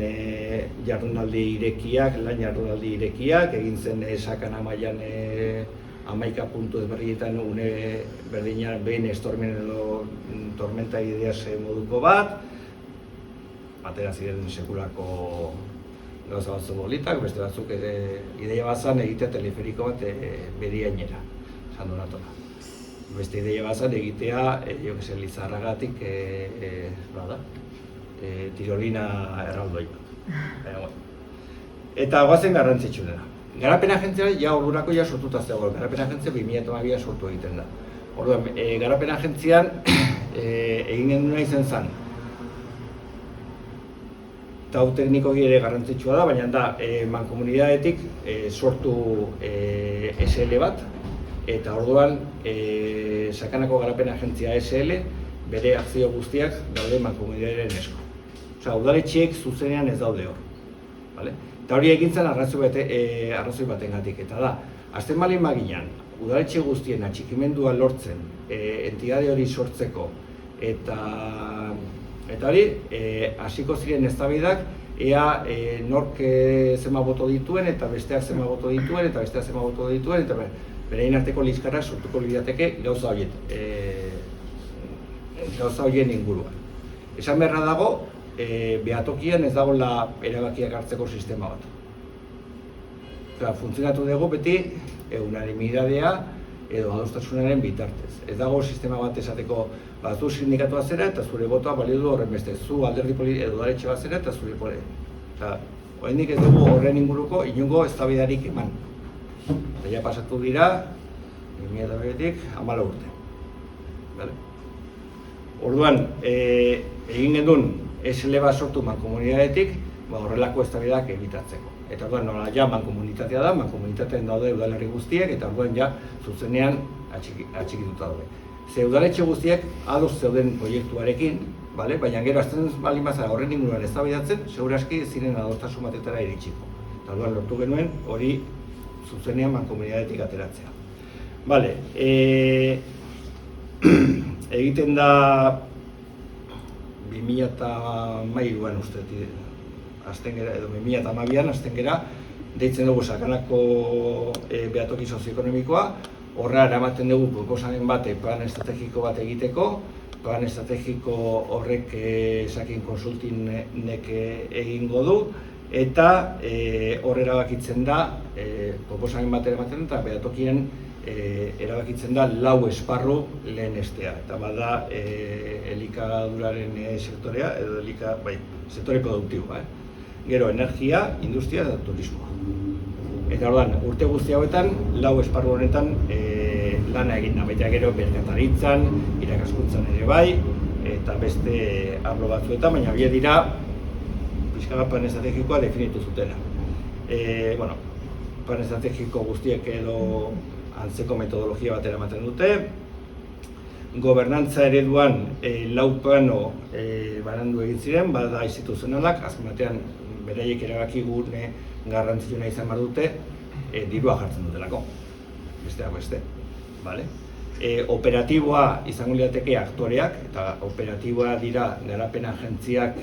jardunaldi irekiak, lan jardunaldi irekiak, egin zen sakana mailan 11 puntu ezberdinetan une berdinean behin estormen edo tormenta ideaz moduko bat, atera ziren sekulako gauza batzuk bolitak, beste batzuk ideia bazan egitea teleferiko bat Beriainera, San Donatola. Beste ideia bazan egitea, Lizarragatik, tirolina erraldoi bat. Eta goazen garrantzitsu dena. Garapen agentzia ordurako sortuta zegoen, garapen agentzia 2012an sortu egiten da. Orduan, garapen agentzian egin genduena izan zen. Eta hau teknikoki ere garrantzitsua da, baina da mankomunidadetik sortu SL bat, eta orduan sakanako garapen agentzia SL bere akzio guztiak daude mankomunidaderen esku. Udaletxeek zuzenean ez daude hor. Eta hori egin zen arrazoi batengatik, eta da, azten balin maginan, udaletxe guztien atxikimendua lortzen, entidade hori sortzeko, eta hori, hasiko ziren eztabaidak, ea nork zema boto dituen, eta besteak zema boto dituen, eta besteak zema boto dituen, eta berein arteko liskarra sortuko lirateke gauza horien inguruan. Esan beharra dago, behatokian ez dagoela erabakiak hartzeko sistema bat. Funtzionatu dugu beti unanimidadea edo adostasunaren bitartez. Ez dago sistema bat esateko zu sindikatua zera eta zure botoa balio du horren beste, zu alderdi edo udaletxe bat zera eta zure pole. Oraindik ez dugu horren inguruko inongo eztabaidarik eman. Ja pasatu dira 2002tik 14 urte. Orduan, egin genuen SL bat sortu mankomunidadetik horrelako eztabaidak egitatzeko. Eta orduan nola ja mankomunitatea da, mankomunitateen daude udalerri guztiek, eta orduan ja zuzenean atxikituta daude. Ze udaletxe guztiek ados zeuden proiektuarekin, baina gero azten baldin bazara horren inguruan eztabaidatzen, seguraski ziren adostasun batetara iritsiko. Eta orduan lortu genuen hori zuzenean mankomunidadetik ateratzea. Egiten da 2013an uste, edo 2012an azten gera, deitzen dugu sakanako behatoki sozioekonomikoa, horra eramaten dugu proposamen bat, plan estrategiko bat egiteko, plan estrategiko horrek Sakin Consultingek egingo du, eta hor erabakitzen da, proposamen bat eramaten eta behatokien erabakitzen da 4 esparru lehenestea, eta bada elikaduraren sektorea, edo sektore produktiboa. Gero, energia, industria eta turismoa. Eta orduan, urte guzti hauetan, 4 esparru honetan lana egin da, baita gero merkataritzan, irakaskuntzan ere bai, eta beste arlo batzuetan, baina bie dira pixka plan estrategikoa definitu zutela. Plan estrategiko guztiek edo antzeko metodologia bat eramaten dute. Gobernantza ereduan 4 plano banandu egin ziren, bada instituzionalak, azken batean beraiek erabaki gune garrantzitsuna izan behar dute, dirua jartzen dutelako, besteak beste. Operatiboa izango lirateke aktoreak, eta operatiboa dira garapen agentziak,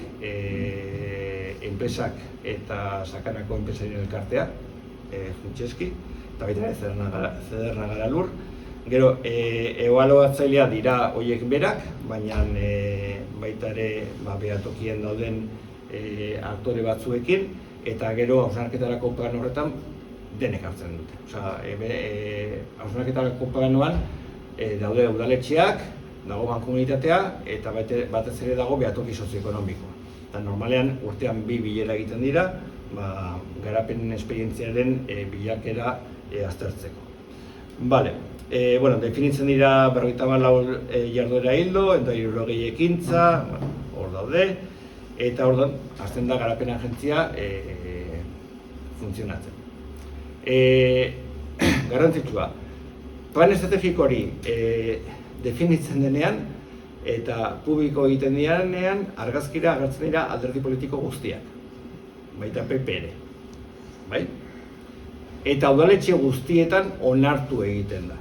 enpresak eta sakanako enpresarien elkartea, funtseski, eta baita Zederna Garalur. Gero, ebaluatzailea dira horiek berak, baina baita ere behatokien dauden aktore batzuekin, eta gero hausnarketarako plan horretan denek hartzen dute. Osea, hausnarketarako planoan daude udaletxeak, dago mankomunitatea, eta batez ere dago behatoki sozioekonomikoa. Eta normalean urtean 2 bilera egiten dira, garapen esperientziaren bilakera aztertzeko. Definitzen dira 54 jarduera ildo, eta 60 ekintza, hor daude, eta hor hasten da garapen agentzia funtzionatzen. Garrantzitsua, plan estrategiko hori definitzen denean eta publiko egiten direnean argazkira agertzen dira alderdi politiko guztiak, baita PP ere. Bai? Eta udaletxe guztietan onartu egiten da.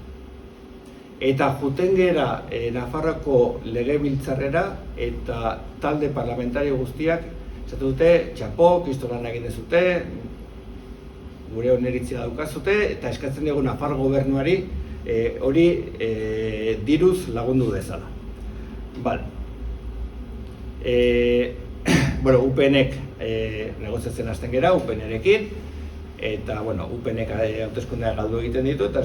Eta joten gera Nafarroako legebiltzarrera eta talde parlamentario guztiak esatu dute, txapo, kristolan egin dezute, gure oneritzia daukazute, eta eskatzen dugu Nafar gobernuari hori diruz lagundu dezala. UPNek negoziatzen hasten gera, UPNerekin, eta UPNek hauteskundea galdu egiten ditu, eta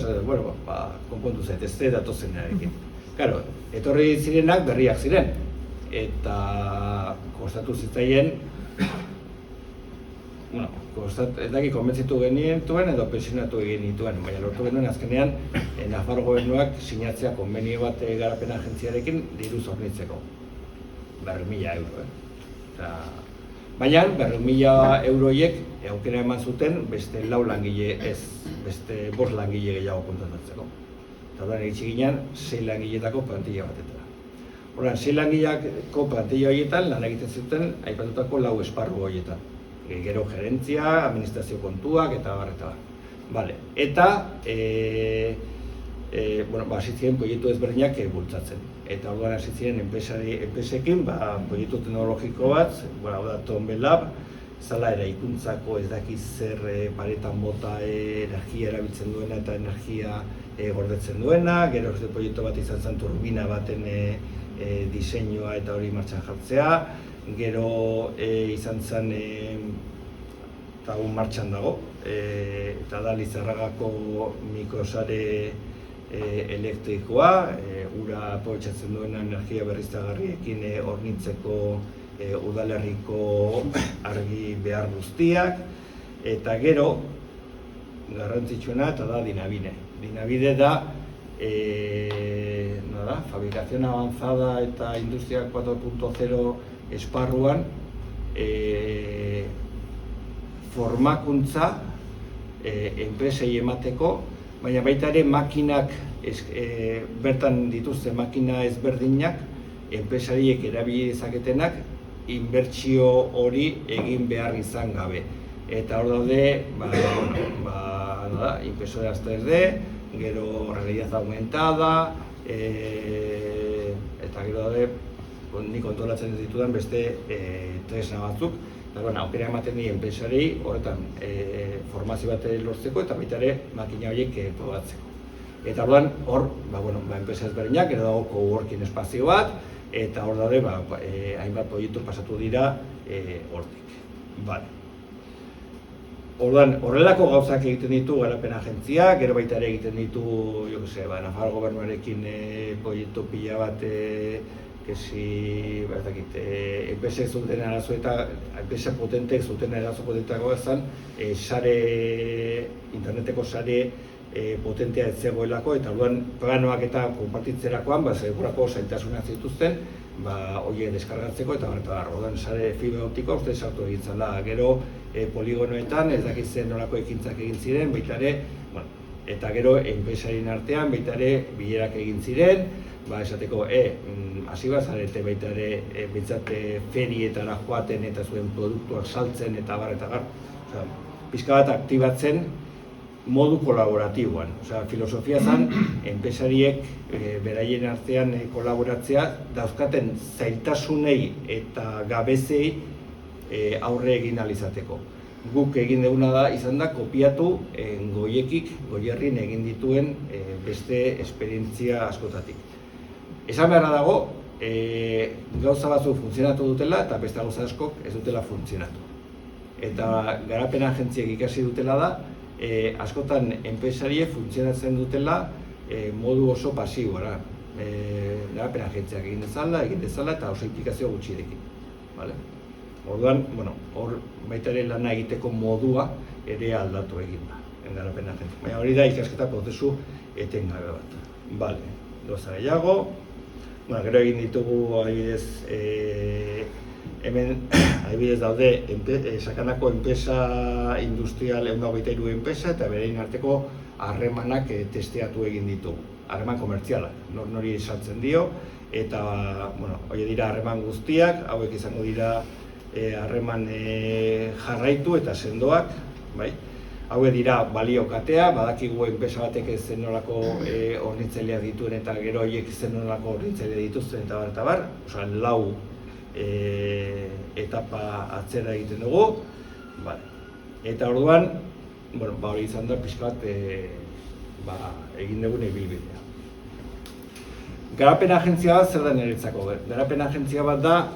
konpontu zaitezte datozenarekin. Claro, etorri zirenak berriak ziren, eta kostatu zitzaien, ez daki konbentzitu genituen edo pensionatu egin nituen, baina lortu genuen azkenean Nafar gobernuak sinatzea konbenio bat garapen agentziarekin diruz hornitzeko. 400.000 euro. Baina 400.000 euroiek aukera eman zuten beste 4 langile ez, beste 5 langile gehiago kontratatzeko. Eta horren egitsi ginen 6 langileetako plantilla batetara. Horren, 6 langileako plantilla horietan lan egiten zuten aipatutako 4 esparru horietan. Gero gerentzia, administrazio kontuak eta bar. Eta hasi ziren proiektu ezberdinak bultzatzen. Eta orduan hasi ziren enpresekin proiektu teknologiko bat, Tombe Lab, zala eraikuntzako ez dakiz zer paretan bota energia erabiltzen duena eta energia gordetzen duena, gero proiektu bat izan zen turbina baten diseinua eta hori martxan jartzea, gero izan zen eta martxan dago, eta da Lizarragako mikrosare elektrikoa, ura aprobetxatzen duena energia berriztagarriekin hornitzeko udalerriko argi behar guztiak, eta gero garrantzitsuena eta da Dinabide. Dinabide da fabrikazion avanzada eta industria 4.0 esparruan formakuntza enpresei emateko, baina baita ere makinak bertan dituzten makina ezberdinak enpresariek erabili dezaketenak inbertsio hori egin behar izan gabe. Eta hor daude, impresora 3D, gero realidad aumentada, eta gero daude, ni kontrolatzen ez ditudan beste tresna batzuk, eta aukera ematen di enpresarei horretan formazio bat lortzeko eta baita ere makina horiek probatzeko. Eta orduan hor, enpresa ezberdinak, gero dago coworking espazio bat, eta hor daude hainbat proiektu pasatu dira hortik. Orduan, horrelako gauzak egiten ditu garapen agentzia, gero baita ere egiten ditu, Nafar gobernuarekin proiektu pila bat, enpresek zuten arazo eta enpresa potentek zuten arazo potentako ezan, interneteko sare potentea ez zegoelako, eta orduan planoak eta konpartitzerakoan, segurako zailtasunak zituzten, horiek deskargatzeko eta orduan sare fibra optikoa uste sartu egitzen da. Gero poligonoetan ez dakitzen nolako ekintzak egin ziren, baita ere, eta gero enpresarien artean baita ere bilerak egin ziren, esateko, hasi bazarete baita ere ferietara joaten eta zuen produktuak saltzen eta bar. Pixka bat aktibatzen modu kolaboratiboan. Filosofia zen, enpresariek beraien artean kolaboratzea dauzkaten zailtasunei eta gabezei aurre egin ahal izateko. Guk egin duguna da izan da kopiatu Goierrin egin dituen beste esperientzia askotatik. Esan beharra dago, gauza batzuk funtzionatu dutela eta beste gauza askok ez dutela funtzionatu. Eta garapen agentziek ikasi dutela da, askotan enpresarie funtzionatzen dutela modu oso pasibora. Garapen agentziak egin dezala eta oso implikazio gutxirekin. Orduan, hor baita ere lana egiteko modua ere aldatu egin da. Garapen agentziak. Baina hori da ikasketa prozesu etengabe bat. Gauza gehiago. Gero egin ditugu adibidez, hemen adibidez daude Sakanako enpresa industrial 123 enpresa eta berein arteko harremanak testeatu egin ditugu. Harreman komertziala, nori saltzen dio, eta hori dira harreman guztiak, hauek izango dira harreman jarraitu eta sendoak, hauek dira baliokatea, badakigu enpresa batek zen nolako hornitzaileak dituen eta gero horiek zen nolako hornitzaileak dituzten eta bar, lau etapa atzera egiten dugu, eta orduan, hori izan da pixka bat egin dugun ibilbidea. Garapen agentzia bat zer da niretzako? Garapen agentzia bat da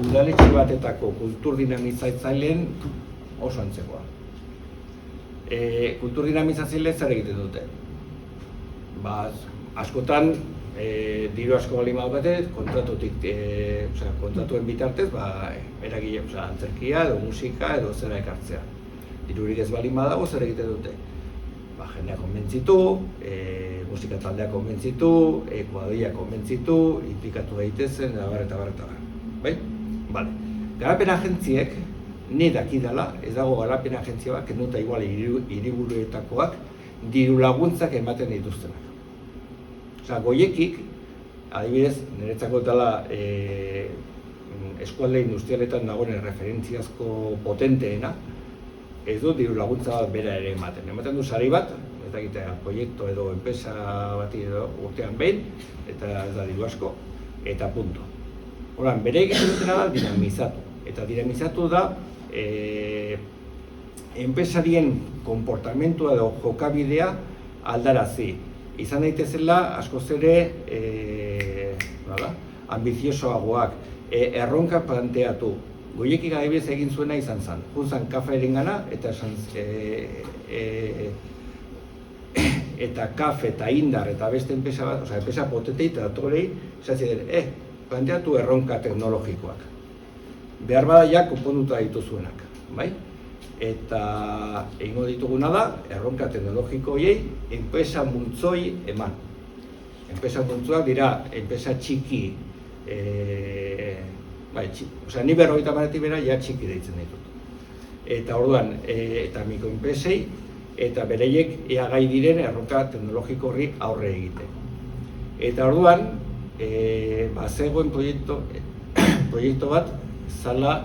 udaletxe batetako kultur dinamizatzaileen oso antzekoa. Kultur dinamizatzaile zer egiten dute? Askotan diru asko baldin badute, kontratuen bitartez, eragile, antzerkia edo musika edo zera ekartzea. Dirurik ez baldin badago zer egiten dute? Jendea konbentzitu, musika taldea konbentzitu, kuadrilla konbentzitu, implikatu daitezen, eta bar. Garapen agentziek, ni dakidala, ez dago garapen agentzia bat, kenduta igual hiriburuetakoak, diru laguntzak ematen dituztenak. Goiekik, adibidez, niretzako dela eskualde industrialetan dagoen referentziazko potenteena, ez du diru laguntza bat bera ere ematen. Ematen du sari bat, ez dakitea proiektu edo enpresa bati edo urtean behin, eta ez da diru asko, eta punto. Horan, bere egiten dutena da dinamizatu. Eta dinamizatu da enpresarien konportamentua edo jokabidea aldarazi. Izan daitezela askoz ere ambiziosoagoak, erronka planteatu. Goiekik adibidez egin zuena izan zen. Juntzan kafe erengana eta kafe eta indar eta beste enpresa bat, enpresa potentei eta datorei, esan ziren, planteatu erronka teknologikoak. Behar bada ja konponduta dituzuenak, bai? Eta egingo dituguna da, erronka teknologiko horiei, enpresa multzoi eman. Enpresa multzoak dira, enpresa txiki, ni 50 baretik bera ja txiki deitzen ditut. Eta orduan, eta mikroenpresei, eta bereiek ea gai diren erronka teknologiko horri aurre egite. Eta orduan, zegoen proiektu bat, zala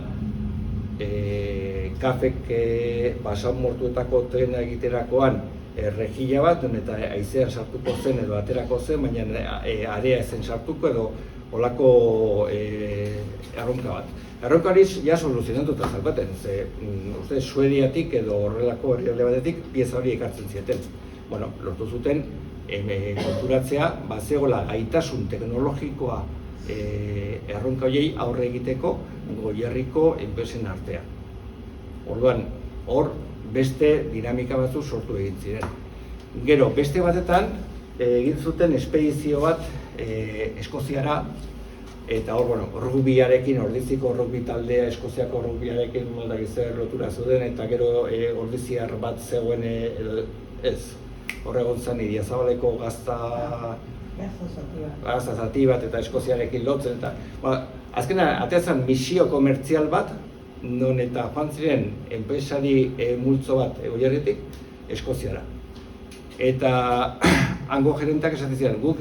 kafek basan mortuetako trena egiterakoan rejilla bat, eta haizean sartuko zen edo aterako zen, baina area ezen sartuko edo olako erronka bat. Erronka hori ja soluzionatuta zaukaten, Suediatik edo horrelako herrialde batetik pieza hori ekartzen zieten. Lortu zuten konturatzea, zegoela gaitasun teknologikoa erronka horiei aurre egiteko Goierriko enpresen artean. Orduan, hor beste dinamika batzu sortu egin ziren. Gero, beste batetan egin zuten espedizio bat Eskoziara, eta hor, rugbiarekin, Ordiziko rugbi taldea, Eskoziako rugbiarekin zer lotura zuden, eta gero ordiziar bat zegoen, hor egon zen Idiazabaleko gazta zati bat eta Eskoziarekin lotzen, eta azkenean, ateazan misio komertzial bat, non eta joan ziren enpresari multzo bat Goierritik Eskoziara. Eta hango gerentak esaten ziren, guk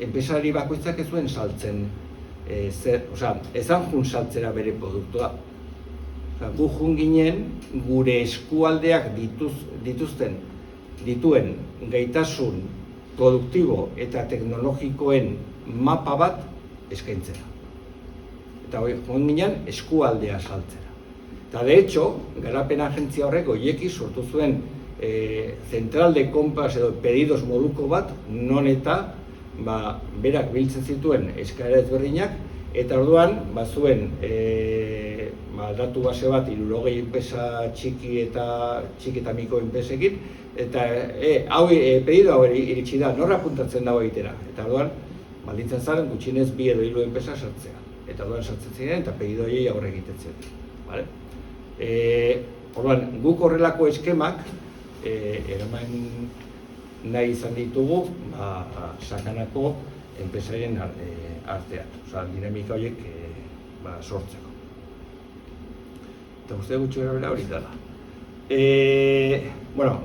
enpresari bakoitzak ez zuen saltzen, ezan jun saltzera bere produktua. Gu jun ginen gure eskualdeak dituen gaitasun produktibo eta teknologikoen mapa bat eskaintzera. Eta jun ginen eskualdea saltzera. Eta de hecho, garapen agentzia horrek Goieki sortu zuen zentral de compras edo pedidos moduko bat, non eta berak biltzen zituen eskaera ezberdinak, eta orduan zuen datu base bat 60 enpresa txiki eta miko enpresekin, eta pedido hau iritsi da, norra apuntatzen dago egitera. Eta orduan, baldintzen zaren gutxinez 2 edo 3 enpresa sartzea. Eta orduan sartzen ziren eta pedido horiei aurre egiten zen. Orduan, guk horrelako eskemak eraman nahi izan ditugu sakanako enpresarien artean, dinamika horiek sortzeko. Eta guztia gutxi gara hori dela.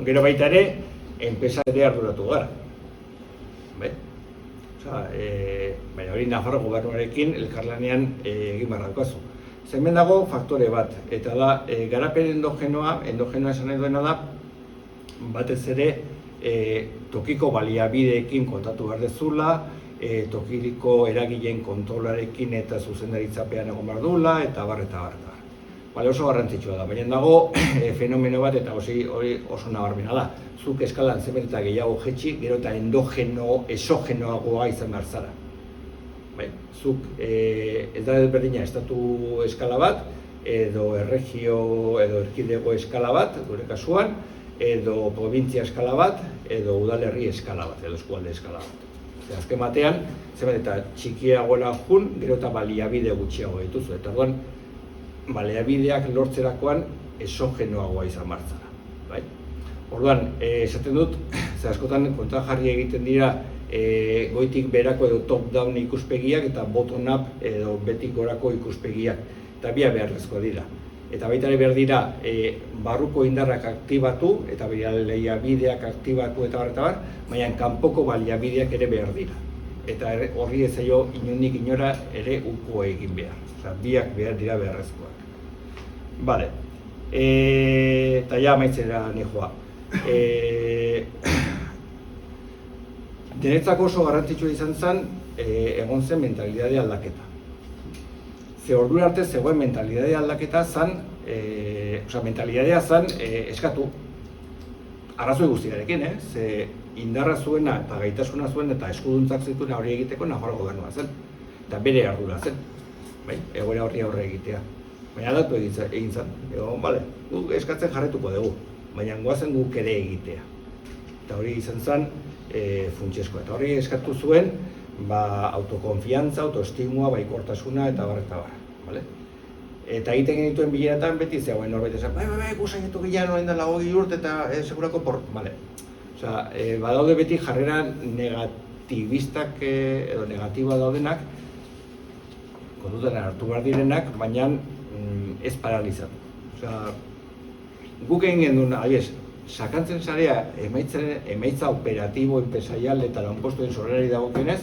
Gero baita ere, enpresa ere arduratu gara. Baina hori Nafarro gobernuarekin elkarlanean egin barrakoazu. Hemen dago faktore bat, eta da garapen endogenoa esan nahi duena da, batez ere tokiko baliabideekin kontatu behar dezula, tokiko eragileen kontrolarekin eta zuzendaritzapean egon behar duela, eta bar. Oso garrantzitsua da, baina dago fenomeno bat eta hori oso nabarmena da. Zuk eskalan zenbait eta gehiago jetxi, gero eta esogenoagoa izan behar zara. Zuk ez da berdina estatu eskala bat, edo erregio edo erkidego eskala bat, gure kasuan, edo provintzia eskala bat, edo udalerri eskala bat, edo eskualde eskala bat. Azken batean, zenbait eta txikiagoela jun, gero eta baliabide gutxiago dituzu. Eta orduan, baliabideak lortzerakoan esogenoagoa izan martzara. Orduan, esaten dut, askotan kontra jarri egiten dira goitik berako edo top-down ikuspegiak eta bottom-up edo betik gorako ikuspegiak. Eta bia beharrezkoa dira. Eta baita ere behar dira barruko indarrak aktibatu eta baliabideak aktibatu eta bar, baina kanpoko baliabideak ere behar dira. Eta horri ez zaio inondik inora ere uko egin behar. Biak behar dira beharrezkoak. Eta ja amaitzera nijoa. Denetzako oso garrantzitsua izan zen, egon zen mentalidade aldaketa. Ze ordura arte zegoen mentalidade aldaketa zen, mentalidadea zen eskatu. Arrazoi guztiarekin, ze indarra zuena eta gaitasuna zuen eta eskuduntzak zituen hori egiteko Nafarro gobernua zen. Eta bere ardura zen, egoera horri aurre egitea. Baina aldatu egin zen, guk eskatzen jarretuko dugu, baina goazen guk ere egitea. Eta hori izan zen funtsezkoa. Eta hori eskatu zuen autokonfiantza, autoestimua, baikortasuna eta bar. Eta egiten genituen bileratan beti zegoen norbait esan, kusainetu gilean orain dela 20 urte eta segurako badaude beti jarrera negatibistak edo negatiboa daudenak, kontutan hartu behar direnak, baina ez paralizatu. Guk egin genduen, sakantzen zarea emaitza operatibo, enpresarial eta lanpostuen sorrerari dagokionez,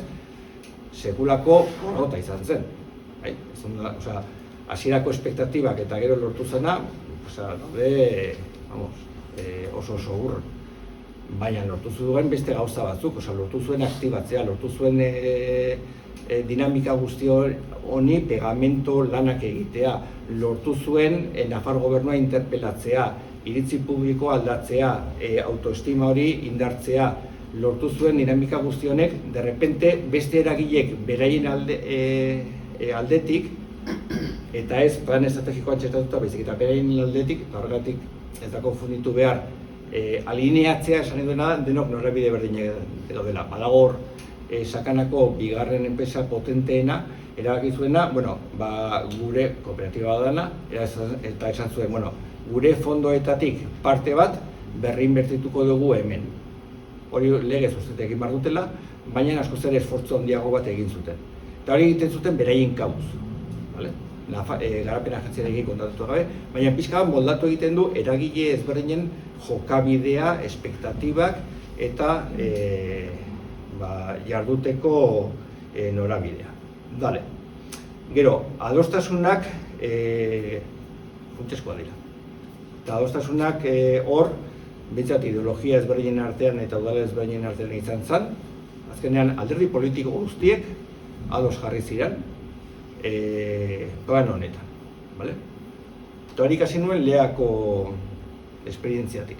sekulako porrota izan zen. Hasierako espektatibak eta gero lortu zena, oso urron. Baina lortu zuen beste gauza batzuk, lortu zuen aktibatzea, lortu zuen dinamika guzti honi pegamento lanak egitea, lortu zuen Nafarro gobernua interpelatzea, iritzi publikoa aldatzea, autoestima hori indartzea, lortu zuen dinamika guzti honek, derrepente beste eragilek beraien aldetik, eta ez plan estrategikoan txertatuta baizik eta beraien aldetik, eta horregatik ez da konfunditu behar, alineatzea esan duena denok norabide berdina edo dela. Badagor sakanako bigarren enpresa potenteena, erabaki zuena, gure kooperatiba dana, eta esan zuen, gure fondoetatik parte bat berri inbertituko dugu hemen. Hori legez uste egin behar dutela, baina askoz ere esfortzu handiago bat egin zuten. Eta hori egiten zuten beraien kabuz. Garapen agentziarekin kontatu gabe, baina pixka bat moldatu egiten du eragile ezberdinen jokabidea, espektatibak eta jarduteko norabidea. Gero, adostasunak funtsezkoa dira. Eta adostasunak hor, behintzat ideologia ezberdinen artean eta udala ezberdinen artean izan zen. Azkenean, alderdi politiko guztiek ados jarri ziren plan honetan. Eta hori ikasi nuen Leako esperientziatik.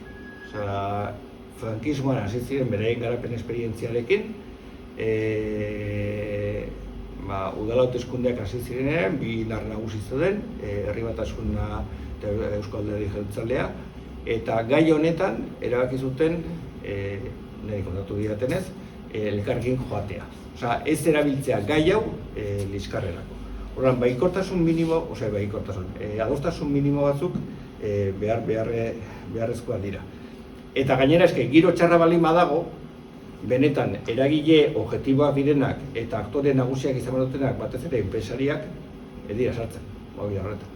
Frankismoan hasi ziren beraien garapen esperientziarekin, udala hauteskundeak hasi zirenean, bi indar nagusi zeuden, Herri Batasuna eta Eusko Alderdi Jeltzalea, eta gai honetan erabaki zuten, niri kontatu didatenez, elkarrekin joatea. Osea, ez erabiltzea gai hau liskarrerako. Horren, adostasun minimo batzuk beharrezkoa dira. Eta gainera eske, giro txarra baldin badago, benetan eragile objektiboak direnak eta aktore nagusiak izan dutenak, batez ere enpresariak, ez dira sartzen, horretan.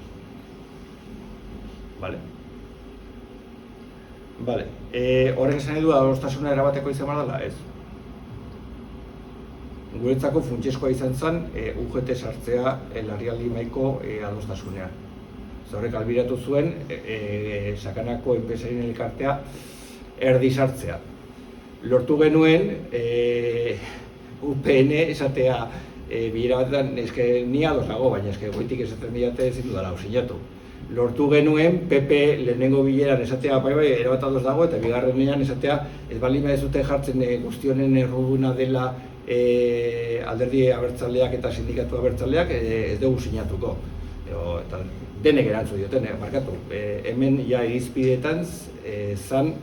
Horrek esan edu adostasuna erabateko izan behar dela, ez. Guretzako funtsezkoa izan zen UGT sartzea larrialdi mahaiko adostasunean. Horrek albiratu zuen sakanako enpresarien elkartea erdi sartzea. Lortu genuen UPN esatea bilera batetan, eske ni ados nago, baina eske goitik esaten diate ezin dudala sinatu. Lortu genuen PP lehenengo bileran esatea bai erabat ados dago, eta bigarrenean esatea ez baldin badezute jartzen guztionen erruduna dela alderdi abertzaleak eta sindikatu abertzaleak ez dugu sinatuko. Eta denek erantzu dioten, markatu. Hemen ja irizpideetan zan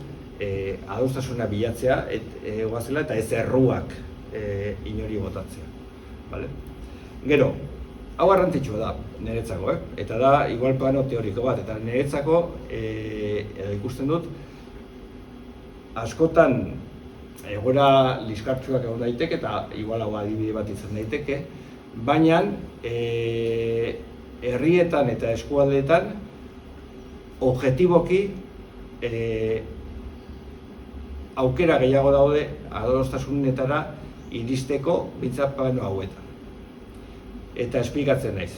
adostasuna bilatzea goazela eta ez erruak inori botatzea. Gero, hau garrantzitsua da niretzako, eta da igual plano teoriko bat, eta niretzako ikusten dut askotan egoera liskartsuak egon daiteke eta igual hau adibide bat izan daiteke, baina herrietan eta eskualdeetan objektiboki aukera gehiago daude adostasunetara iristeko bintzat plano hauetan. Eta esplikatzen naiz.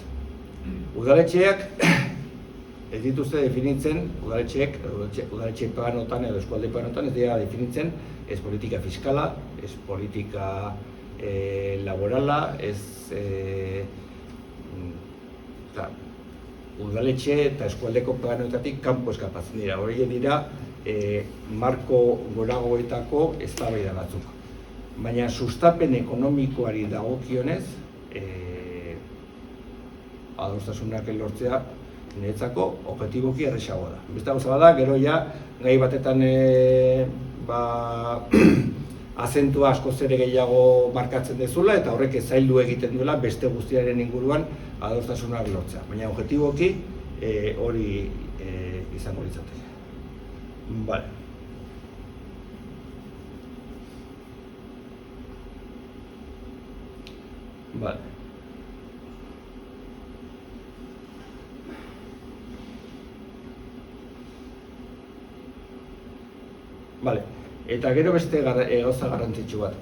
Udaletxeak ez dituzte definitzen, udaletxe planotan edo eskualde planotan ez dira definitzen ez politika fiskala, ez politika laborala, ez udaletxe eta eskualdeko planoetatik kanpo eskapatzen dira. Horiek dira marko goragoetako eztabaida batzuk. Baina sustapen ekonomikoari dagokionez adostasunak lortzea niretzako objektiboki erresagoa da. Beste gauza bada, gero ja gai batetan azentua askoz ere gehiago markatzen dezula eta horrek zaildu egiten duela beste guztiaren inguruan adostasunak lortzea. Baina objektiboki hori izango litzateke. Eta gero beste gauza garrantzitsu bat.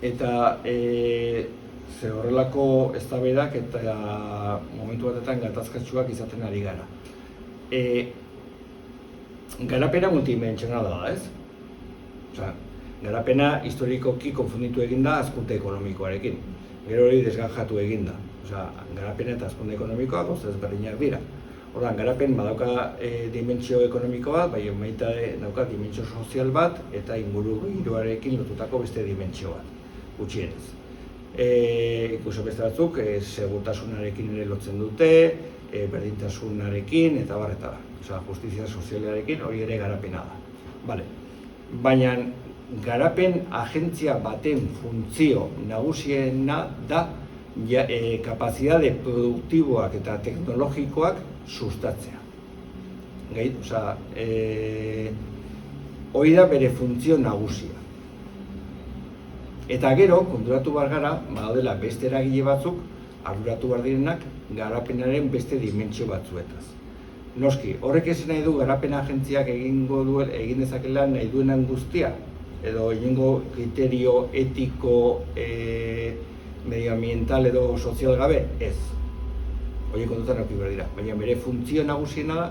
Eta ze horrelako eztabaidak eta momentu batetan gatazkatsuak izaten ari gara. Garapena multidimentsionala da, ez? Garapena historikoki konfunditu eginda hazkunde ekonomikoarekin. Gero hori desgajatu eginda. Garapena eta hazkunde ekonomikoa gauza ezberdinak dira. Orduan, garapen badauka dimentsio ekonomiko bat, bai baita dauka dimentsio sozial bat eta ingurugiroarekin lotutako beste dimentsio bat, gutxienez. Ikuso beste batzuk, segurtasunarekin ere lotzen dute, berdintasunarekin eta bar. Justizia sozialarekin hori ere garapena da. Baina garapen agentzia baten funtzio nagusiena da kapazitate produktiboak eta teknologikoak sustatzea. Hori da bere funtzio nagusia. Eta gero, konturatu behar gara, badaudela beste eragile batzuk, arduratu behar direnak garapenaren beste dimentsio batzuetaz. Noski, horrek ez nahi du garapen agentziak egin dezakela nahi duenan guztia, edo egingo kriterio etiko, medioambiental edo sozial gabe, ez. Horiek kontutan hartu behar dira, baina bere funtzio nagusiena da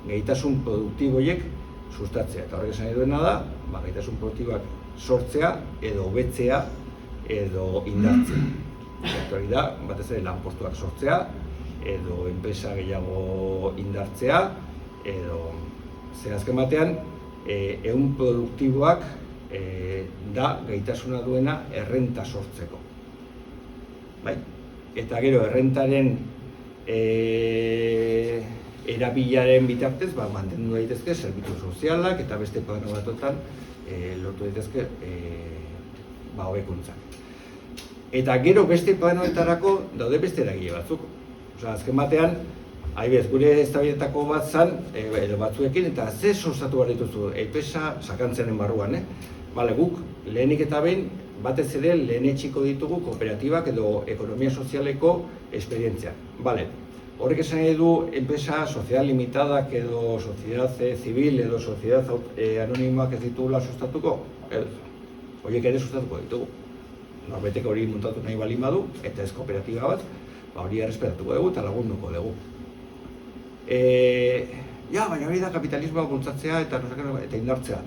gaitasun produktiboiek sustatzea. Eta horrek esan nahi duena da, gaitasun produktiboak sortzea, edo hobetzea, edo indartzea. Hori da, batez ere lanpostuak sortzea, edo enpresa gehiago indartzea, edo azken batean, ehun produktiboak da gaitasuna duena errenta sortzeko. Bai? Eta gero errentaren erabilaren bitartez mantendu daitezke zerbitzu sozialak eta beste plano batotan lortu daitezke hobekuntzak. Eta gero beste planoetarako daude beste eragile batzuk. Azken batean, gure eztabaidetako bat zan, edo batzuekin, eta ze sustatu behar dituzu, EPESA sakantzenen barruan, guk lehenik eta behin, batez ere lehenetsiko ditugu kooperatibak edo ekonomia sozialeko esperientzia. Horrek esan nahi du, enpresa sozial limitadak edo sociedad civil edo sociedad anonimoak ez ditugula sustatuko? Horiek ere sustatuko ditugu. Norbetek hori muntatu nahi balin badu, eta ez kooperatiba bat, hori errespetatuko dugu eta lagunduko dugu. Baina hori da kapitalismoa bultzatzea eta indartzea.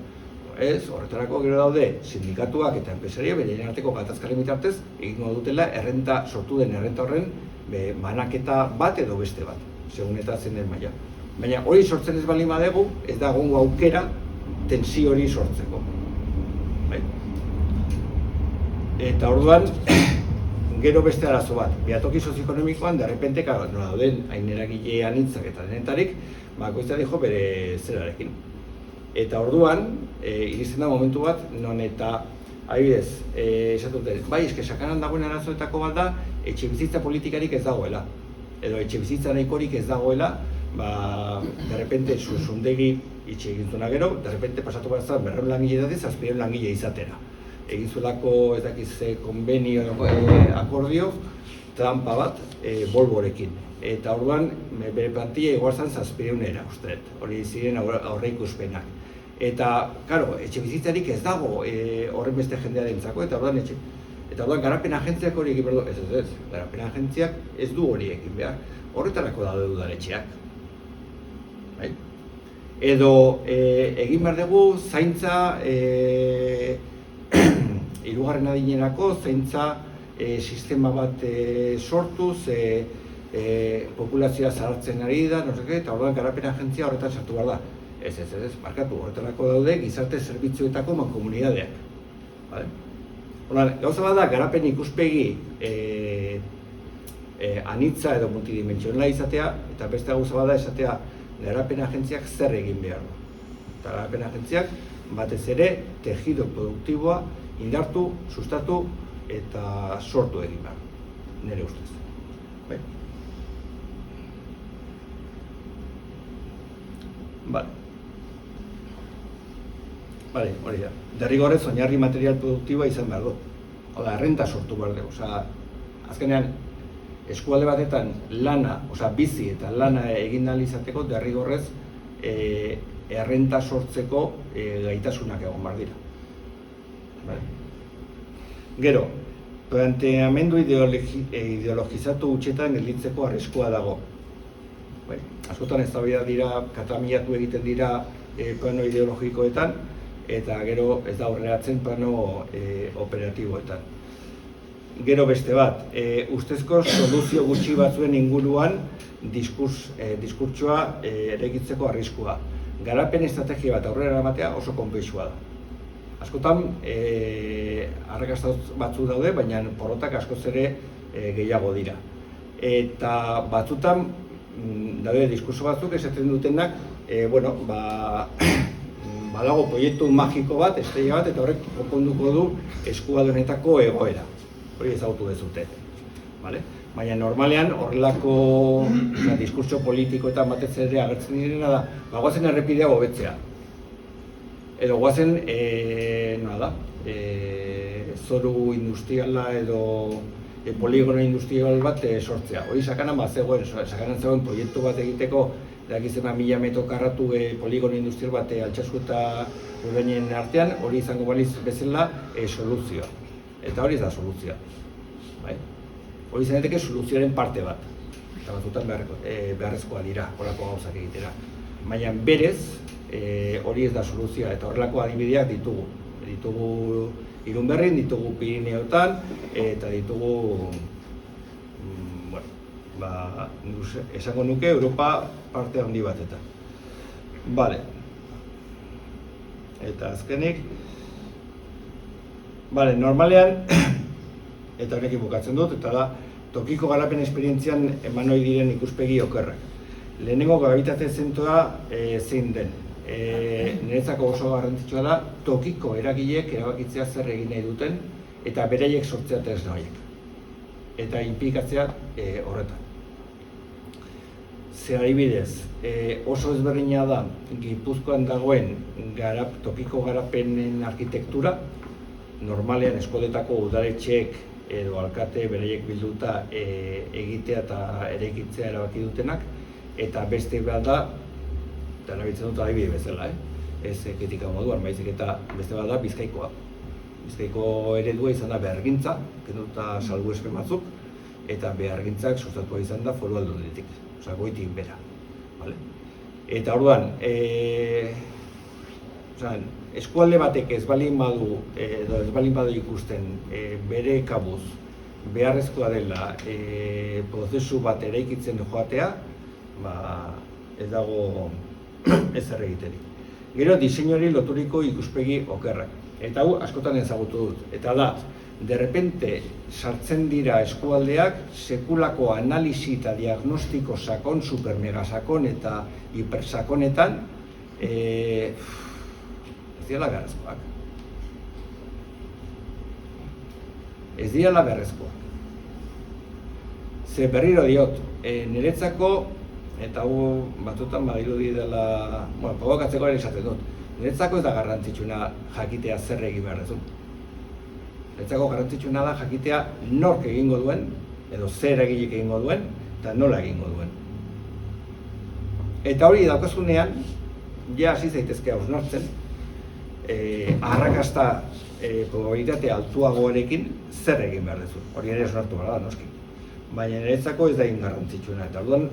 Ez, horretarako gero daude sindikatuak eta enpresaria beren arteko gatazkaren bitartez egingo dutela sortu den errenta horren banaketa bat edo beste bat, segun eta zen den maila. Baina hori sortzen ez baldin badegu, ez da egongo aukera tensio hori sortzeko. Eta orduan, gero beste arazo bat, behatoki sozioekonomikoan, derrepente, nola dauden hain eragile anitzak eta denetarik, bakoitza dijo bere zerarekin. Eta orduan, iristen da momentu bat, non eta, adibidez, esatuten, eske sakanan dagoen arazoetako bat da, etxebizitza politikarik ez dagoela. Edo etxebizitza nahikorik ez dagoela, derrepente, zundegi itxe egintzuna gero, derrepente pasatu bat zan, 200 langile datez, 700 langile izatera. Egin zuelako, ez dakiz, konbenio, akordio, trampa bat, Volvorekin. Eta orduan, bere plantilla igual zan 700era, uste, hori ziren aurreikuspenak. Eta, karo, etxebizitzarik ez dago horren beste jendearentzako, eta orduan garapen agentziak hori egin behar du, ez, garapen agentziak ez du hori egin behar, horretarako daude udaletxeak. Edo egin behar dugu zaintza, hirugarren adinerako zaintza sistema bat sortuz, populazioa zahartzen ari da, eta orduan garapen agentzia horretan sartu behar da. Ez, markatu, horretarako daude gizarte zerbitzuetako mankomunidadeak. Gauza bat da, garapen ikuspegi anitza edo multidimensionala izatea, eta beste gauza bat da esatea garapen agentziak zer egin behar du. Eta garapen agentziak batez ere tejido produktiboa indartu, sustatu eta sortu egin behar, nire ustez. Hori da. Derrigorrez oinarri material produktiboa izan behar du. Errenta sortu behar dugu. Azkenean, eskualde batetan lana, bizi eta lana egin ahal izateko derrigorrez errenta sortzeko gaitasunak egon behar dira. Gero, planteamendu ideologizatu hutsetan gelditzeko arriskua dago. Askotan eztabaida dira, katamilatu egiten dira plano ideologikoetan, eta gero ez da aurreratzen plano operatiboetan. Gero beste bat, ustezko soluzio gutxi batzuen inguruan diskurtsoa eraikitzeko arriskua. Garapen estrategia bat aurrera eramatea oso konplexua da. Askotan arrakasta batzu daude, baina porrotak askoz ere gehiago dira. Eta batzutan daude diskurso batzuk esaten dutenak, badago proiektu magiko bat, estrella bat, eta horrek konponduko du eskualdunetako egoera. Hori ezagutu dezute. Baina normalean horrelako diskurtso politikoetan batez ere agertzen direna da, goazen errepidea hobetzea. Edo goazen, zoru industriala edo poligono industrial bat sortzea. Hori sakanan zegoen proiektu bat egiteko, dakizena 1000 metro karratu poligono industrial bat Altsasu eta Urdainen artean, hori izango baliz bezala soluzioa. Eta hori ez da soluzioa. Hori izan daiteke soluzioaren parte bat. Eta batzutan beharrezkoa dira, horako gauzak egitera. Baina berez, hori ez da soluzioa, eta horrelako adibideak ditugu. Ditugu Irunberrin, ditugu Pirineotan, eta ditugu, esango nuke, Europa parte handi batetan. Eta azkenik, Bale, normalean, eta honekin bukatzen dut, eta da, tokiko garapen esperientzian eman ohi diren ikuspegi okerrak. Lehenengo gabitate zentroa zein den. Niretzako oso garrantzitsua da, tokiko eragileek erabakitzea zer egin nahi duten, eta beraiek sortzea tresna horiek. Eta inplikatzea horretan. Ze adibidez, oso ezberdina da Gipuzkoan dagoen tokiko garapenen arkitektura, normalean eskoletako udaletxeek edo alkate beraiek bilduta egitea eta eraikitzea erabaki dutenak, eta beste bat da, eta nabitzen dut adibide bezala, ez kritika moduan, baizik eta beste bat da Bizkaikoa. Bizkaiko eredua izan da behargintza, kenduta salbuespen batzuk, eta behargintzak sustatua izan da Foru Aldunditik, osea goitik bera. Eta orduan, eskualde batek ez balin badu ikusten bere kabuz beharrezkoa dela prozesu bat eraikitzen joatea, ez dago ezer egiterik. Gero, diseinuari loturiko ikuspegi okerrak. Eta hau askotan ezagutu dut. Eta da, derrepente sartzen dira eskualdeak sekulako analisi eta diagnostiko sakon, supermegasakon eta hipersakonetan ez direla beharrezkoak. Ez direla beharrezkoak. Ze berriro diot, niretzako, eta hau batzutan badirudi dela, provokatzeko ere esaten dut, niretzako ez da garrantzitsuna jakitea zer egin behar dezun. Niretzako garrantzitsuna da jakitea nork egingo duen, edo zer egilik egingo duen, eta nola egingo duen. Eta hori daukazunean, ja hasi zaitezke hausnartzen, arrakasta probabilitate altuagoarekin zer egin behar dezun. Hori ere hausnartu behar da, noski. Baina niretzako ez da garrantzitsuna. Eta orduan,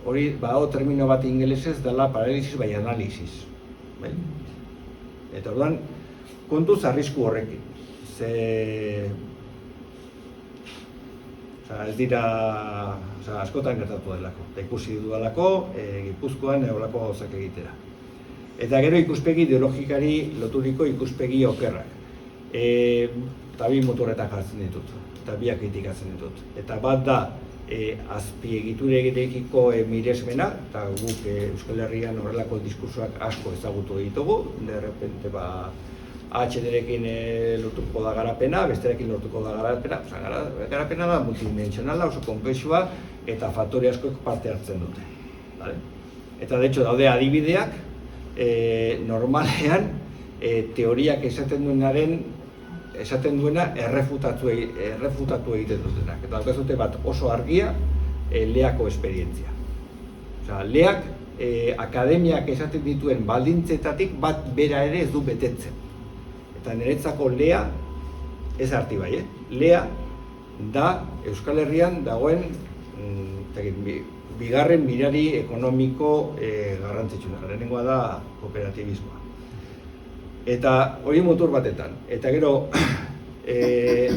hori badago termino bat ingelesez dela paralisis bai analisis. Eta orduan, kontuz arrisku horrekin. Ez dira askotan gertatu delako. Eta ikusi dudalako, Gipuzkoan eolako gauzak egitera. Eta gero ikuspegi ideologikari loturiko ikuspegi okerrak. Eta bi motorretan jartzen ditut, eta biak kritikatzen ditut. Eta bat da, azpiegiturekiko miresmena, eta guk Euskal Herrian horrelako diskursoak asko ezagutu ditugu, derrepente HD-rekin lortuko da garapena, besterekin lortuko da garapena, garapena da multidimensionala, oso konplexua eta faktore askoek parte hartzen dute. Eta de hecho daude adibideak, normalean teoriak esaten duena errefutatu egiten dutenak. Eta daukazute bat oso argia, Leako esperientzia. Leak akademiak esaten dituen baldintzetatik bat bera ere ez du betetzen. Eta niretzako Lea, ez arti bai, Lea da Euskal Herrian dagoen bigarren mirari ekonomiko garrantzitsuna. Lehenengoa da kooperatibismoa. Eta hori mutur batetan. Eta gero, eta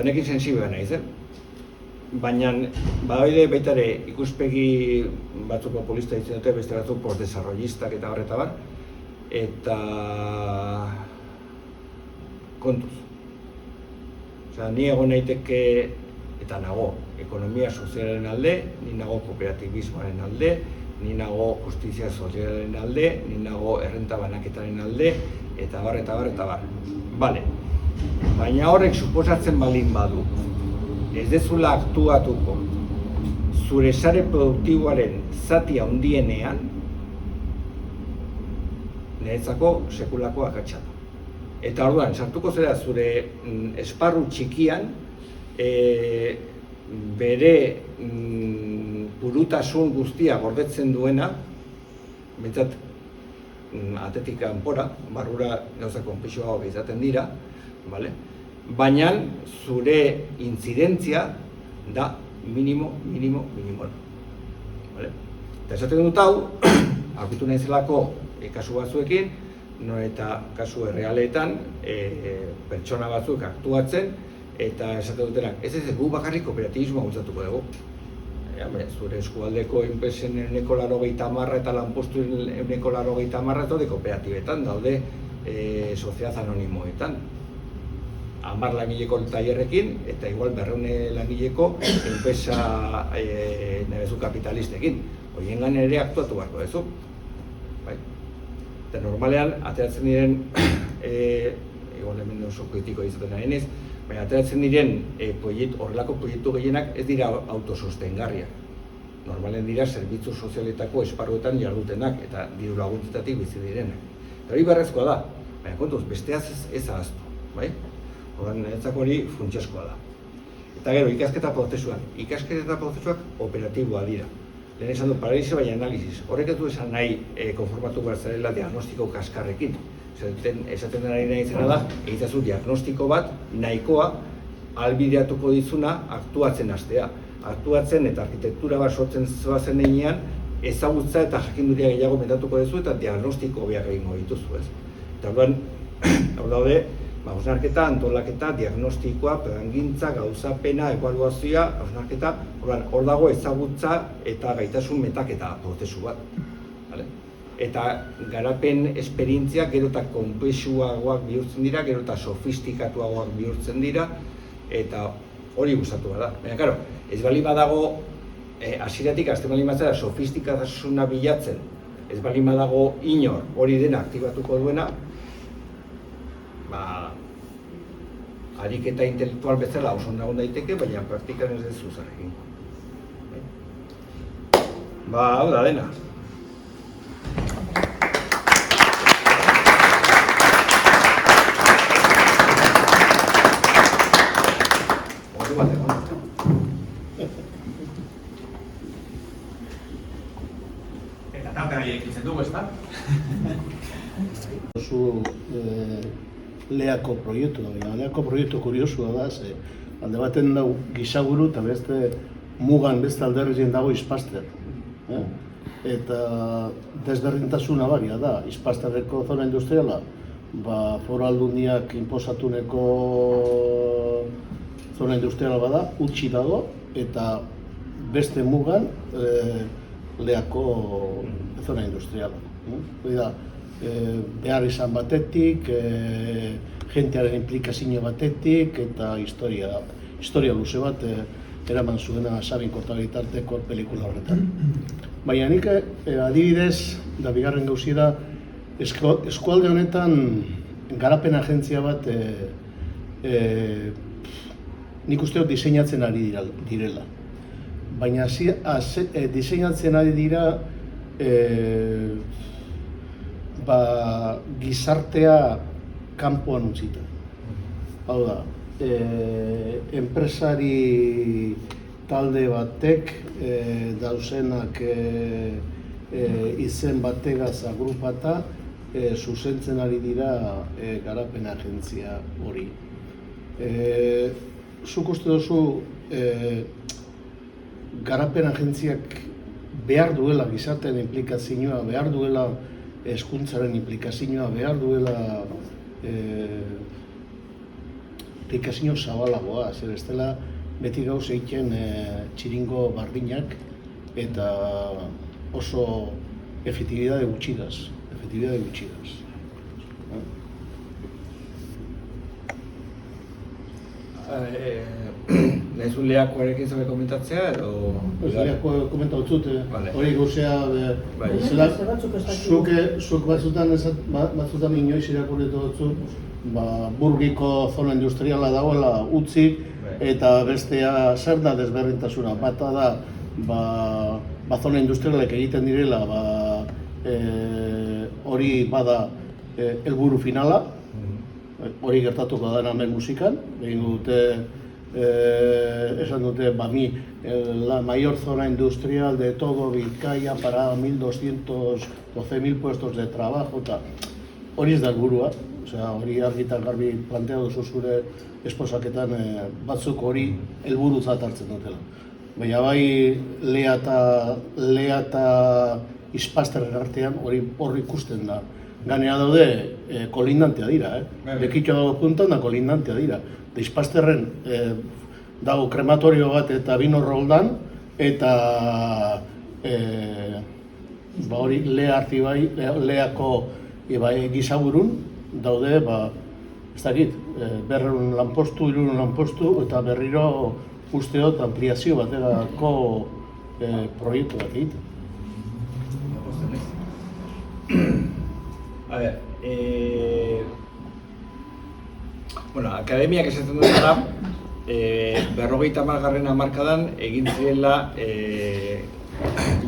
honekin sensiblea naiz, baina badoide baita ere ikuspegi batzuk populista ditzen dute, beste batzuk desarrollistak eta horreta bar, eta kontuz. Ni egon naiteke, eta nago, ekonomia sozialaren alde, ni nago kooperatibismoaren alde, ni nago justizia sozialaren alde, ni nago errenta banaketaren alde, eta bar, eta bar, eta bar. Bale, baina horrek suposatzen baldin badu, ez dezula aktuatuko zure sare produktiboaren zati handienean, niretzako sekulako akatsa da. Eta orduan, sartuko zera zure esparru txikian, bere burutasun guztia gordetzen duena, behintzat atetik kanpora, barrura gauza konplexuagoak izaten dira, baina zure intzidentzia da minimo. Eta esaten dut hau, aurkitu nahizelako kasu batzuekin, eta kasu errealetan pertsona batzuk aktuatzen, eta esaten dutenak, ez gu bakarrik kooperatibismoa bultzatuko dugu. zure eskualdeko enpresen 80% eta lanpostuen 80% daude kooperatibetan, daude soziedad anonimoetan. 10 langileko tailerrekin eta igual 200 langileko enpresa nebezu kapitalistekin. Horiengan ere aktuatu beharko duzu. Eta normalean, ateratzen diren, igual hemen oso kritiko izaten ari naiz, baina ateratzen diren horrelako proiektu gehienak ez dira autosostengarriak. Normalen dira zerbitzu sozialetako esparruetan jardutenak eta diru laguntzetatik bizi direnak. Eta hori beharrezkoa da, baina kontuz, besteaz ez ahaztu, bai? Horren niretzako hori funtsezkoa da. Eta gero, ikasketa prozesuak operatiboa dira. Lehen esan du paralizio baina analizis. Horrek ez du esan nahi konformatu behar zarela diagnostiko kaskarrekin. Esaten den ari nahi zena da, egitazu diagnostiko bat nahikoa ahalbideatuko dizuna aktuatzen hastea. Aktuatzen eta arkitektura bat sortzen zoazen heinean ezagutza eta jakinduria gehiago metatuko duzu eta diagnostiko hobeak egingo dituzu, ez. Eta orduan, hor daude, hausnarketa, antolaketa, diagnostikoa, plangintza, gauzapena, ebaluazioa, hausnarketa, hor dago ezagutza eta gaitasun metaketa prozesu bat. Eta garapen esperientziak gero eta konplexuagoak bihurtzen dira, gero eta sofistikatuagoak bihurtzen dira, eta hori gustatu da. Baina, karo, ez bali badago, hasieratik hasten bali batzara sofistikatasuna bilatzen, ez bali badago inor hori dena aktibatuko duena, ariketa intelektual bezala oso ondo egon daiteke, baina praktikan ez dezu zer egingo. Hau da dena. Ordu bat egon. Eta tartean irekitzen dugu, ezta? Leako proiektu da, leako proiektu kuriosua da, alde baten dago gisaguru eta beste mugan beste alderrien dago Ispaster. Eta desberdintasuna baria da, Ispasterreko zona industriala, Foru Aldundiak inposatuneko zona industriala bada, utzi dago, eta beste mugan leako zona industriala. Hori da, behar izan batetik, jentearen implikazio batetik eta historia luze bat eraman zuena Sabin Kortagaritarteko pelikula horretan. Baina nik adibidez, da bigarren gauzi da, eskualde honetan garapen agentzia bat nik uste dut diseinatzen ari direla. Baina diseinatzen ari dira gizartea kanpoan utzita. Hau da, enpresari talde batek dauzenak izen bategaz agrupata zuzentzen ari dira garapen agentzia hori. Zuk uste duzu garapen agentziak behar duela gizartean implikazioa, behar duela hezkuntzaren implikazioa, behar duela implikazio zabalagoa, zer ez dela beti gauz egiten txiringo bardinak eta oso efektibitate gutxigaz. Nahizun lehakoarekin zabe komentatzea edo... Lehakoa komentatzut, hori gauzea... Zuk batzutan inoiz irakurritu dutzu, Burgiko zona industriala dagoela utzik eta bestea zer da desberdintasuna. Bata da, zona industrialek egiten direla, hori bada helburu finala, hori gertatuko da hemen musikan, egin dute, esan dute, la mayor zona industrial de todo Bizkaia para 1200 puestos de trabajo, eta hori ez da helburua, hori argitan garbi plantea duzu zure esposaketan batzuk hori helburutzat hartzen dutela. Baina bai Lea eta Ispasterren artean hori ikusten da. Ganea daude kolindantea dira, Lekitxo dago puntan da kolindantea dira. Ispasterren dago krematorio bat eta bino roldan, eta hori Lea Artibai, Leako gizaburun daude, ez dakit, 200 lanpostu, 300 lanpostu, eta berriro usteot ampliazio baterako proiektu bat egiten. A ver, akademiak esaten duela, 50. hamarkadan egin zirela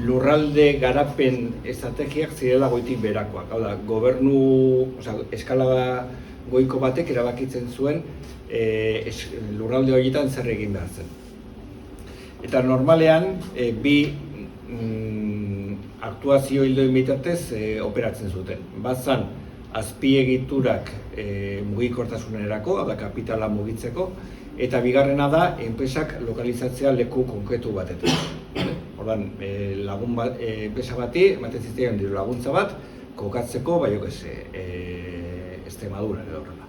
lurralde garapen estrategiak zirela goitik berakoak. Hau da, gobernu, eskala goiko batek erabakitzen zuen lurralde horietan zer egin behar zen. Eta normalean, bi aktuazio hildoen bitartez operatzen zuten. Batzan, azpiegiturak mugikortasunerako, hau da kapitala mugitzeko, eta bigarrena da, enpresak lokalizatzea leku konkretu batetan. Ordan, enpresa bati, ematen ziztean diru laguntza bat, kokatzeko, Extremadura edo horrela.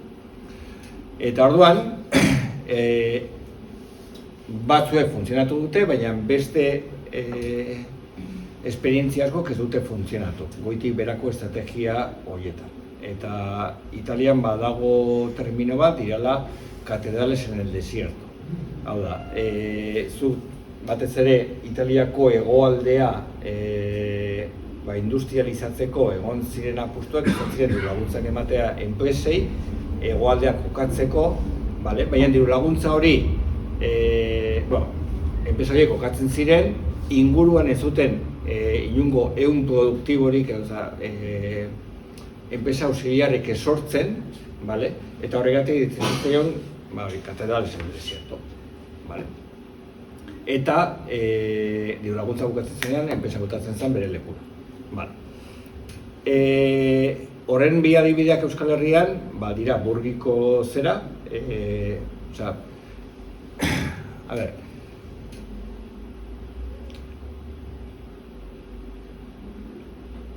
Eta orduan, batzuek funtzionatu dute, baina beste esperientzia askok ez dute funtzionatu, goitik berako estrategia horietan. Eta Italian badago termino bat, dirala catedrales en el desierto. Hau da, batez ere Italiako hegoaldea industrializatzeko egon ziren apustuak, izan ziren diru laguntzak ematea enpresei, hegoaldeak kokatzeko, baina diru laguntza hori enpresa horiek kokatzen ziren, inguruan ez zuten inungo ehun produktiborik, enpresa auxiliarrek sortzen, eta horregatik ditzen zitzaion catedrales en el desierto. Eta diru laguntza bukatzen zenean, enpresa botatzen zen bere lekura. Horren bi adibideak Euskal Herrian, dira Burgiko zera,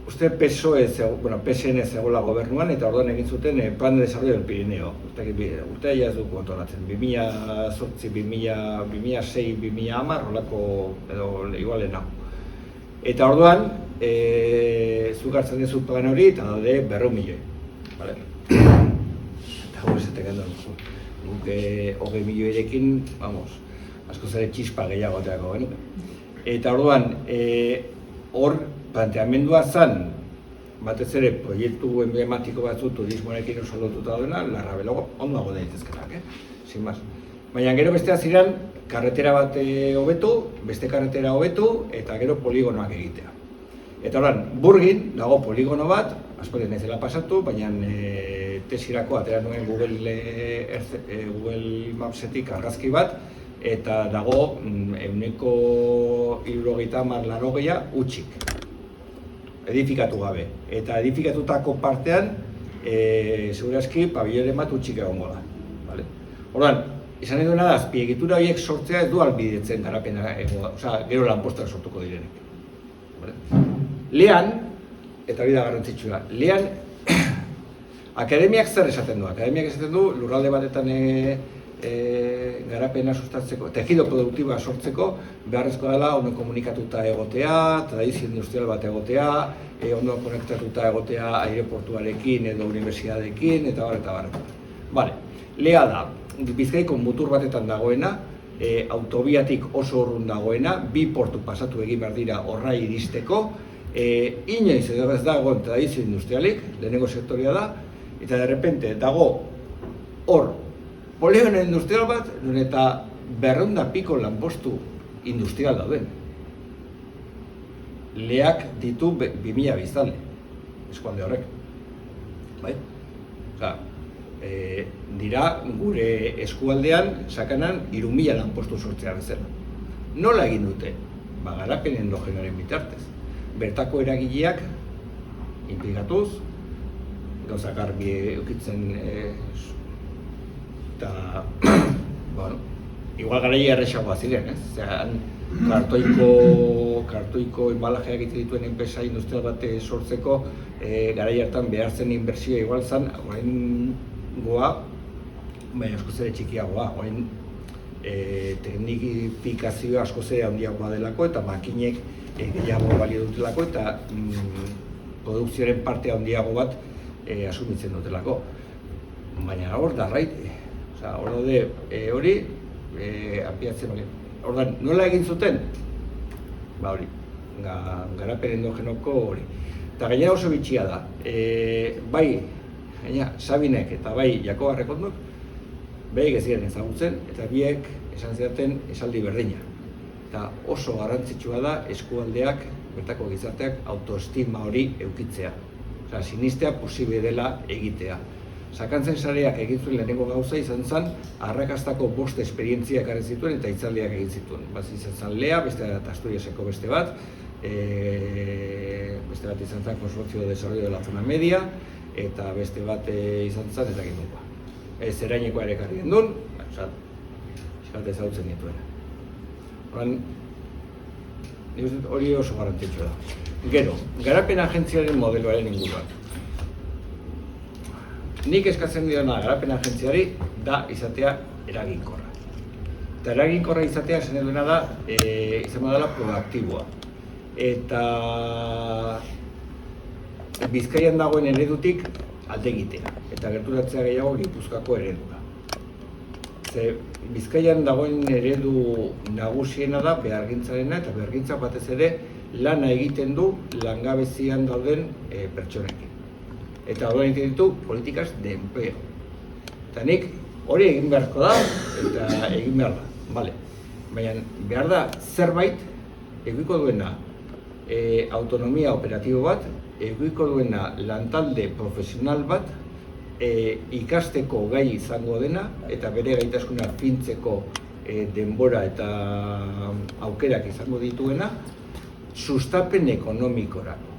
uste PSN zegoela gobernuan, eta orduan egin zuten Plan de Desarrollo del Pirineo. Urtea ez du kontrolatzen, 2008, 2006, 2010, horrelako edo igualen hau. Eta orduan, zuk hartzen duzu plan hori, eta daude 200 milioi. Eta hori zetek endo duzu. Guk 20 milioirekin, asko zere txispa gehiago ateako genuke. Eta orduan, hor planteamendua zen, batez ere proiektu emblematiko batzu turismoarekin oso lotuta daudena, Larrabelago ondo dago daitezkenak, sin más. Baina gero bestea ziren, karretera bat hobetu, beste karretera hobetu, eta gero poligonoak egitea. Eta horren, Burgin dago poligono bat, askoren ez dela pasatu, baina tesirako atera nuen Google Mapsetik argazki bat, eta dago 170-80 utzik, edifikatu gabe. Eta edifikatutako partean, segurazki, pabiloren bat utzik egongo da. Orduan, izan nahi duena da, azpiegitura horiek sortzea ez du albidetzen garapena gero lanpostak sortuko direnek. Lean, eta hori da garrantzitsua, lean, akademiak zer esaten du? Akademiak esaten du lurralde batetan garapena sustatzeko, tejido produktiboa sortzeko, beharrezkoa dela ondo komunikatuta egotea, tradizio industrial bat egotea, ondo konektatuta egotea aireportuarekin edo unibertsitateekin, eta bar. Lea da, Bizkaiko mutur batetan dagoena, autobiatik oso urrun dagoena, bi portu pasatu egin behar dira horra iristeko, inoiz edo ez dagoen tradizio industrialik, lehenengo sektoria da, eta derrepente dago hor poligono industrial bat, eta 200 piko lanpostu industrial dauden. Leak ditu 2000 biztanle, eskualde horrek. Dira gure eskualdean sakanan 3000 lanpostu sortzea bezala. Nola egin dute? Garapen endogenoaren bitartez. Bertako eragileak inplikatuz, gauzak garbi eukitzen eta, igual garaia erresagoa ziren, kartoiko enbalajeak egiten dituen enpresa industrial bat sortzeko garaia hartan behar zen inbertsioa igual zen, orain goa, baina askoz ere txikiagoa, orain teknifikazioa asko zera handiagoa delako eta makinek gehiago balio dutelako eta produkzioaren parte handiago bat asumitzen dutelako. Baina hor darrait, hor daude hori apiatzen bali. Ordan nola egin zuten? Ba hori, garapen endogenoko hori. Eta gainera oso bitxia da, bai Sabinek eta bai Jakob Arrekondok behiek ez ziren ezagutzen eta biek esan zidaten esaldi berdina. Eta oso garrantzitsua da eskualdeak, bertako gizarteak autoestima hori eukitzea. Osea, sinistea posible dela egitea. Sakantzen sareak egin zuen lehenengo gauza izan zen, arrakastako 5 esperientzia ekarri zituen eta hitzaldiak egin zituen. Izan zen Lea, beste bat Asturiaseko beste bat izan zen Consorcio de Desarrollo de la Zona Media, eta beste bat izan zen eta gindukoa. Zerainekoa ere ekarri gendun, bat ezagutzen dituena. Hori oso garrantzitsua da. Gero, garapen agentziaren modeloaren inguruan. Nik eskatzen diona garapen agentziari da izatea eraginkorra. Eta eraginkorra izatea esan duena da, izan dela proaktiboa. Eta Bizkaian dagoen eredutik alde egitea. Eta gerturatzea gehiago Gipuzkoako eredura. Bizkaian dagoen eredu nagusiena da behargintzarena eta behargintza batez ere lana egiten du langabezian dauden pertsonekin. Eta hori egiten ditu politikaz de empleo. Eta nik hori egin beharko da eta egin behar da. Baina behar da zerbait egiko duena autonomia operatibo bat, egiko duena lantalde profesional bat, ikasteko gai izango dena eta bere gaitasuna fintzeko denbora eta aukerak izango dituena sustapen ekonomikorako.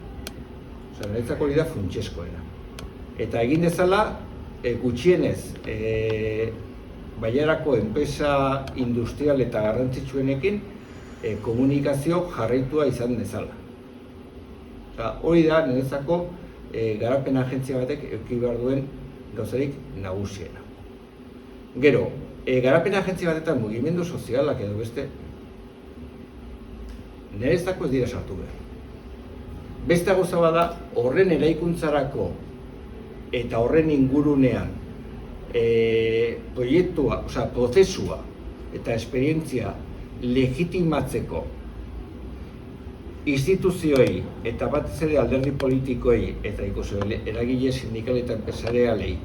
Niretzako hori da funtsezkoena. Eta egin dezala gutxienez Bailarako enpresa industrial eta garrantzitsuenekin komunikazio jarraitua izan dezala. Hori da niretzako garapen agentzia batek eduki behar duen gauzarik nagusiena. Gero, garapen agentzia batetan mugimendu sozialak edo beste niretzako ez dira sartu behar. Beste gauza bada horren eraikuntzarako eta horren ingurunean proiektua, prozesua eta esperientzia legitimatzeko instituzioei eta batez ere alderdi politikoei eta eragile sindikal eta enpresarialei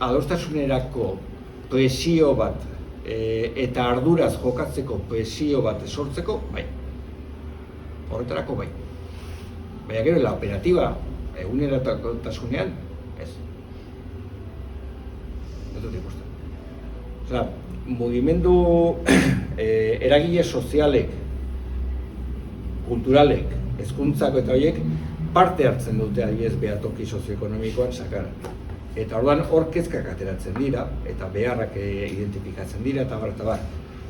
adostasunerako presio bat eta arduraz jokatzeko presio bat sortzeko, bai. Horretarako bai. Baina gero, la operatiba eguneratasunean, ez. Ez dut ikusten. Mugimendu eragile sozialek, kulturalek, hezkuntzako eta horiek parte hartzen dute adibidez behatoki sozioekonomikoan sakaran. Eta orduan hor kezkak ateratzen dira, eta beharrak identifikatzen dira, eta bar.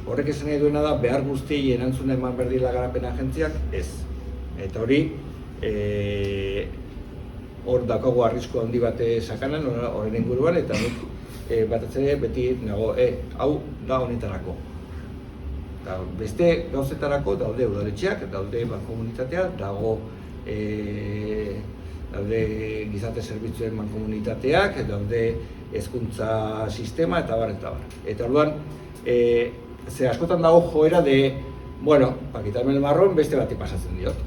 Horrek esan nahi duena da, behar guztiei erantzuna eman behar dira garapen agentziak, ez. Eta hori, hor daukagu arrisku handi bat sakanan, horren inguruan, eta batez ere beti nago, hau da honetarako. Beste gauzetarako daude udaletxeak, daude mankomunitatea, daude gizarte zerbitzuen mankomunitateak, daude hezkuntza sistema, eta bar. Eta orduan, ze askotan dago joera de, bueno, pakitarme el marron beste bati pasatzen diot.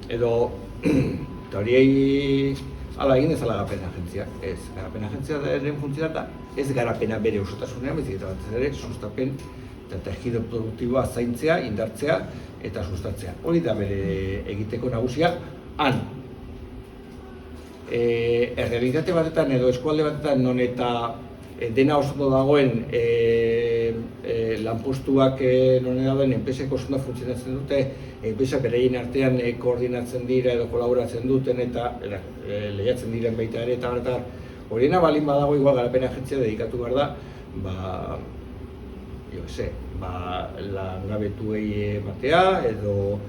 Edo, eta horiei ala egin ez ala garapen agentzia. Ez, garapen agentziaren funtzioa da, ez garapena bere osotasunean, bezik eta batez ere sustapen eta tejido produktiboa zaintzea, indartzea eta sustatzea. Hori da bere egiteko nagusia, han. Errealitate batetan edo eskualde batetan non eta dena oso dagoen lanpostuak non dagoen enpresek oso funtzionatzen dute, enpresak bereien artean koordinatzen dira edo kolaboratzen duten eta lehiatzen diren baita ere eta horiena balin badago igual garapen agentzia dedikatu behar da, langabetuei batea edo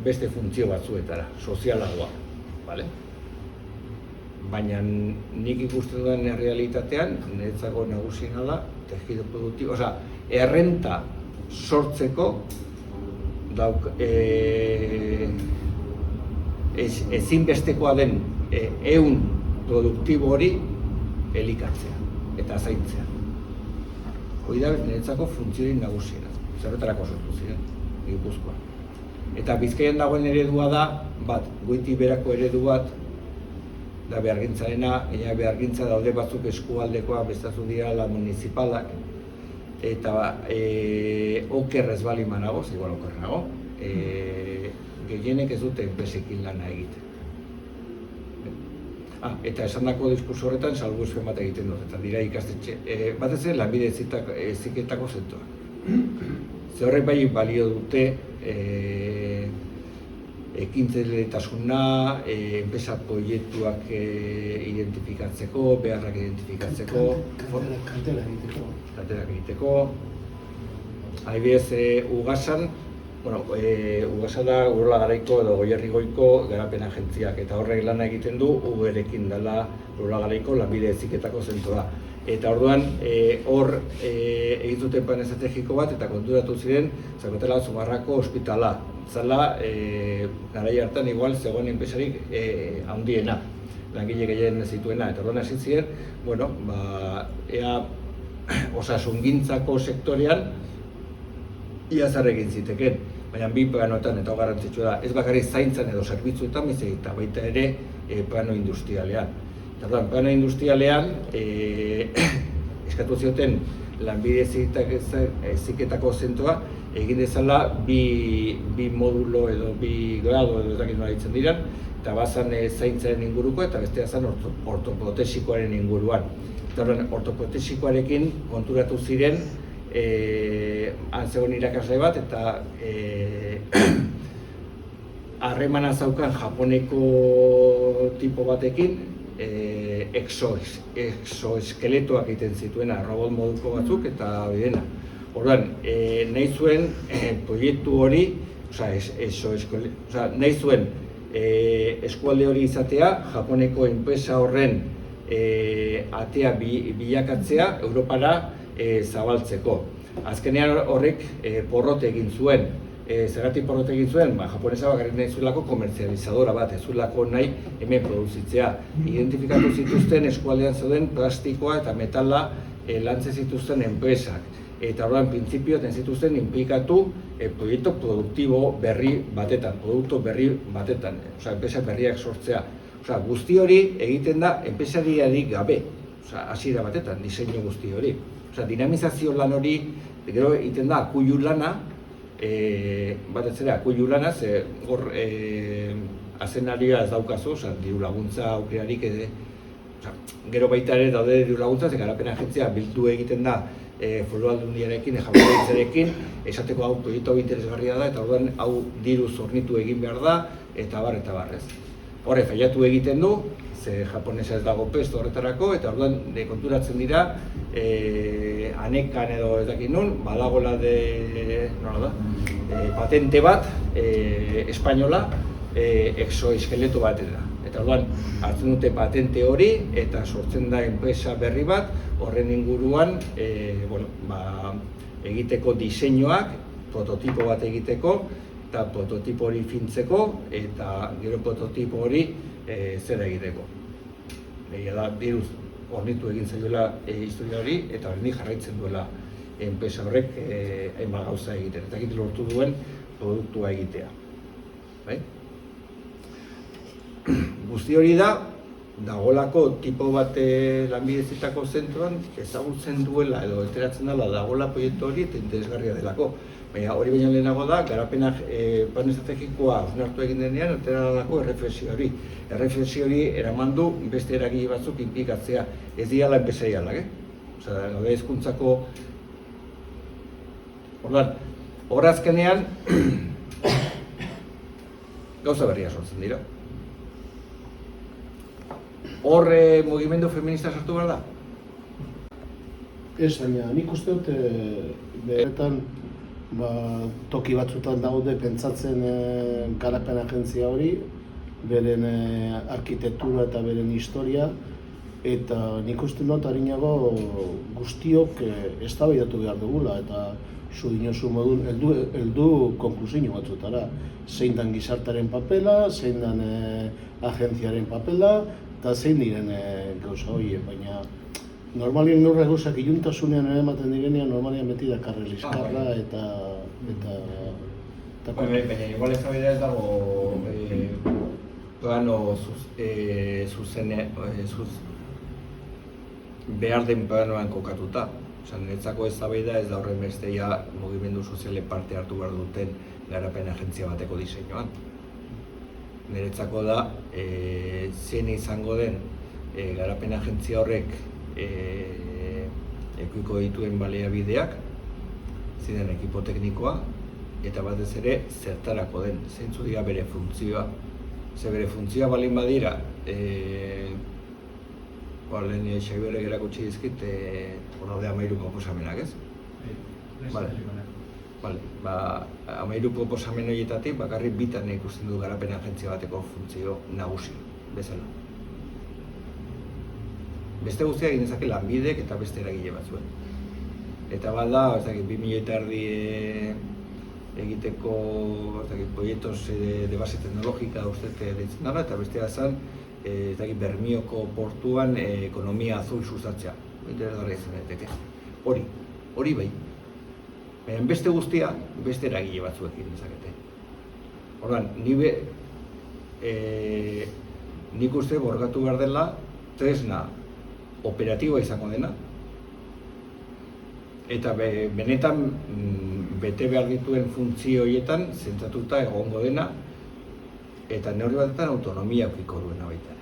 beste funtzio batzuetara, sozialagoa, bale? baina nik ikusten duen realitatean, niretzako nagusiena da, tejido produktibo, errenta sortzeko ezinbestekoa den ehun produktibo hori elikatzea eta zaintzea. Hori da niretzako funtziorik nagusiena, zerretarako sortu ziren, Gipuzkoan. Eta Bizkaian dagoen eredua da, goitik berako eredu bat, da behargintzarena, behargintza daude batzuk eskualdekoa bestatu dira la municipalak, eta oker ez bali manago, igual oker nago, gehienek ez dute enpresekin lana egiten. Eta esandako diskurso horretan salbuespen bat egiten dut, eta dira ikastetxe, batez ere lanbide heziketako zentroak. Ze horrek bai balio dute ekintzailetasuna, enpresa proiektuak identifikatzeko, beharrak identifikatzeko, karterak egiteko. Adibidez, Ugasan, Ugasa da Urola Garaiko edo Goierri Goiko garapen agentziak, eta horrek lana egiten du Uberekin dela Urola Garaiko lanbide heziketako zentroa. Eta orduan, hor egin zuten plan estrategiko bat eta konturatu ziren Zakotela Zumarrako ospitala. Zala, garai hartan igual zegoen enpresarik handiena, langile gehien zituena. Eta orduan hasi ziren, ea osasungintzako sektorean ia zer egin ziteken. Baina bi planoetan eta garrantzitsua da, ez bakarrik zaintzan edo zerbitzuetan eta baita ere plano industrialean. Eta plano industrialean eskatu zioten lanbide heziketako zentroa egin dezala bi modulo edo bi grado edo ez dakit nola ditzen dira, eta bazan zaintzaren inguruko eta bestea zan ortoprotesikoaren inguruan. Eta ortoprotesikoarekin konturatu ziren zegoen irakasle bat eta harremana zaukan Japoneko tipo batekin exoeskeletoak egiten zituena, robot moduko batzuk eta bidena. Orduan, nahi zuen proiektu hori, nahi zuen eskualde hori izatea, Japoneko enpresa horren atea bilakatzea Europara zabaltzeko. Azkenean horrek porrot egin zuen. Zergatik porrot egin zuen? Japonesa bakarrik nahi zuelako komerzializadora bat, ez zuelako nahi hemen produzitzea. Identifikatu zituzten eskualdean zeuden plastikoa eta metala lantzen zituzten enpresak. Eta orduan, printzipioetan zituzten inplikatu proiektu produktibo berri batetan, produktu berri batetan, enpresa berriak sortzea. Guzti hori egiten da enpresariarik gabe, hasiera batetan, diseinu guzti hori. Dinamizazio lan hori, gero egiten da akuilu lana, batez ere akuilu lana, ze hor azenaria ez daukazu, diru laguntza aukerarik gero baita ere daude diru laguntza, ze garapen agentzia bildu egiten da Foru Aldundiarekin, Jaurlaritzarekin, esateko hau proiektu interesgarria da, eta orduan hau diru zornitu egin behar da, eta bar, ez. Horre, faiatu egiten du, ze japonesa ez dago pesto horretarako, eta orduan konturatzen dira, anekan edo ez dakit nun, badagoela patente bat, espainola, exoeskeleto bat da. Eta orduan, hartzen dute patente hori, eta sortzen da enpresa berri bat, horren inguruan egiteko diseinuak, prototipo bat egiteko, eta prototipo hori fintzeko, eta gero prototipo hori zera egiteko. Egia da, diruz hornitu egin zaiola historia hori, eta horrenik jarraitzen duela enpresa horrek hainbat gauza egiten. Eta egiten lortu duen produktua egitea. Guzti hori da, dagoelako tipo bat lanbide heziketako zentroan ezagutzen duela edo enteratzen dela dagoela proiektu hori eta interesgarria delako. Baina hori baino lehenago da, garapenak plan estrategikoa hausnartu egin denean, enteralako erreflexio hori. Erreflexio hori eraman du beste eragile batzuk inplikatzea, ez diala enpresarialak, gaude hezkuntzako. Orduan, hor azkenean gauza berria sortzen dira. Hor mugimendu feminista sartu behar da? Ez, baina nik uste dut beretan toki batzutan daude pentsatzen garapen agentzia hori beren arkitektura eta beren historia, eta nik uste dut harinago guztiok eztabaidatu behar dugula, eta zu dinozu modun heldu konklusio batzutara. Zein dan gizartaren papela, zein dan agentziaren papela, eta zein diren gauza horiek, baina normalien nurra gauzak iluntasunean ematen direnean, normalien beti dakarre liskarra Baina igual eztabaida ez dago plano behar den planoan kokatuta. Niretzako eztabaida ez da horren bestea mugimendu sozialen parte hartu behar duten garapen agentzia bateko diseinuan. Niretzako da zein izango den garapen agentzia horrek ekuiko dituen baliabideak, ziren ekipo teknikoa, eta batez ere zertarako den, zeintzu dira bere funtzioa. Ze bere funtzioa balin badira, lehen Xabiorrek erakutsi dizkit, hor daude 13 proposamenak, ez? Bale. 13 proposamen horietatik bakarrik bitan ikusten du garapen agentzia bateko funtzio nagusi bezala. Beste guztiak egin dezake lanbidek eta beste eragile batzuen. Eta bada, 2030 egiteko proiektos de base teknologika uste deitzen dara, eta bestea zen Bermioko portuan ekonomia azul sustatzea. Interesgarria izan daiteke. Hori bai. Baina beste guztia, beste eragile batzuekin dezakete. Orduan, nik uste borgatu behar dela tresna operatiboa izango dena, eta benetan bete behar dituen funtzio horietan zentratuta egongo dena, eta neurri batetan autonomia aukiko duena baita.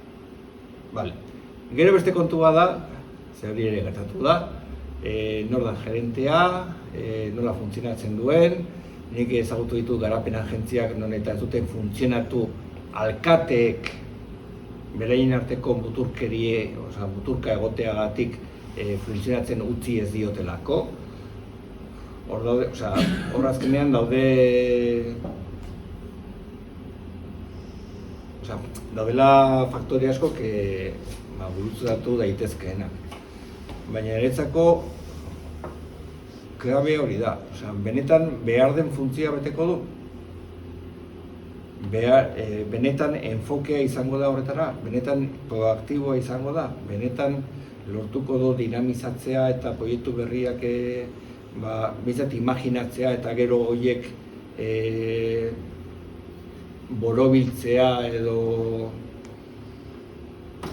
Gero beste kontua da, zer hori ere gertatu da, nor da gerentea, nola funtzionatzen duen, nik ezagutu ditut garapen agentziak non eta ez duten funtzionatu alkateek beraien arteko muturka egoteagatik funtzionatzen utzi ez diotelako. Hor azkenean daudela faktore asko gurutzatu daitezkeenak. Baina niretzako klabe hori da. Benetan behar den funtzioa beteko du. Benetan enfokea izango da horretara, benetan proaktiboa izango da, benetan lortuko du dinamizatzea eta proiektu berriak bizat imaginatzea eta gero horiek borobiltzea edo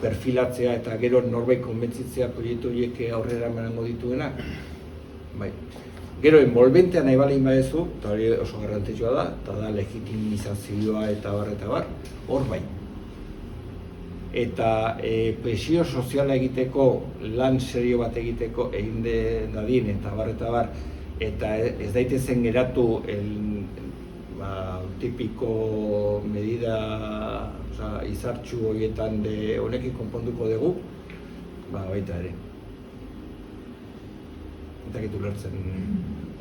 perfilatzea eta gero norbait konbentzitzea proiektu horiek aurrera emango dituenak. Gero, envolventea nahi balein badezu, eta hori oso garrantzitsua da, eta da legitimizazioa eta bar, hor bai. Eta presio soziala egiteko, lan serio bat egiteko egin dadin eta bar, eta ez daitezen geratu tipiko medida izartxu horietan honekin konponduko dugu, baita ere. Eta gitu lertzen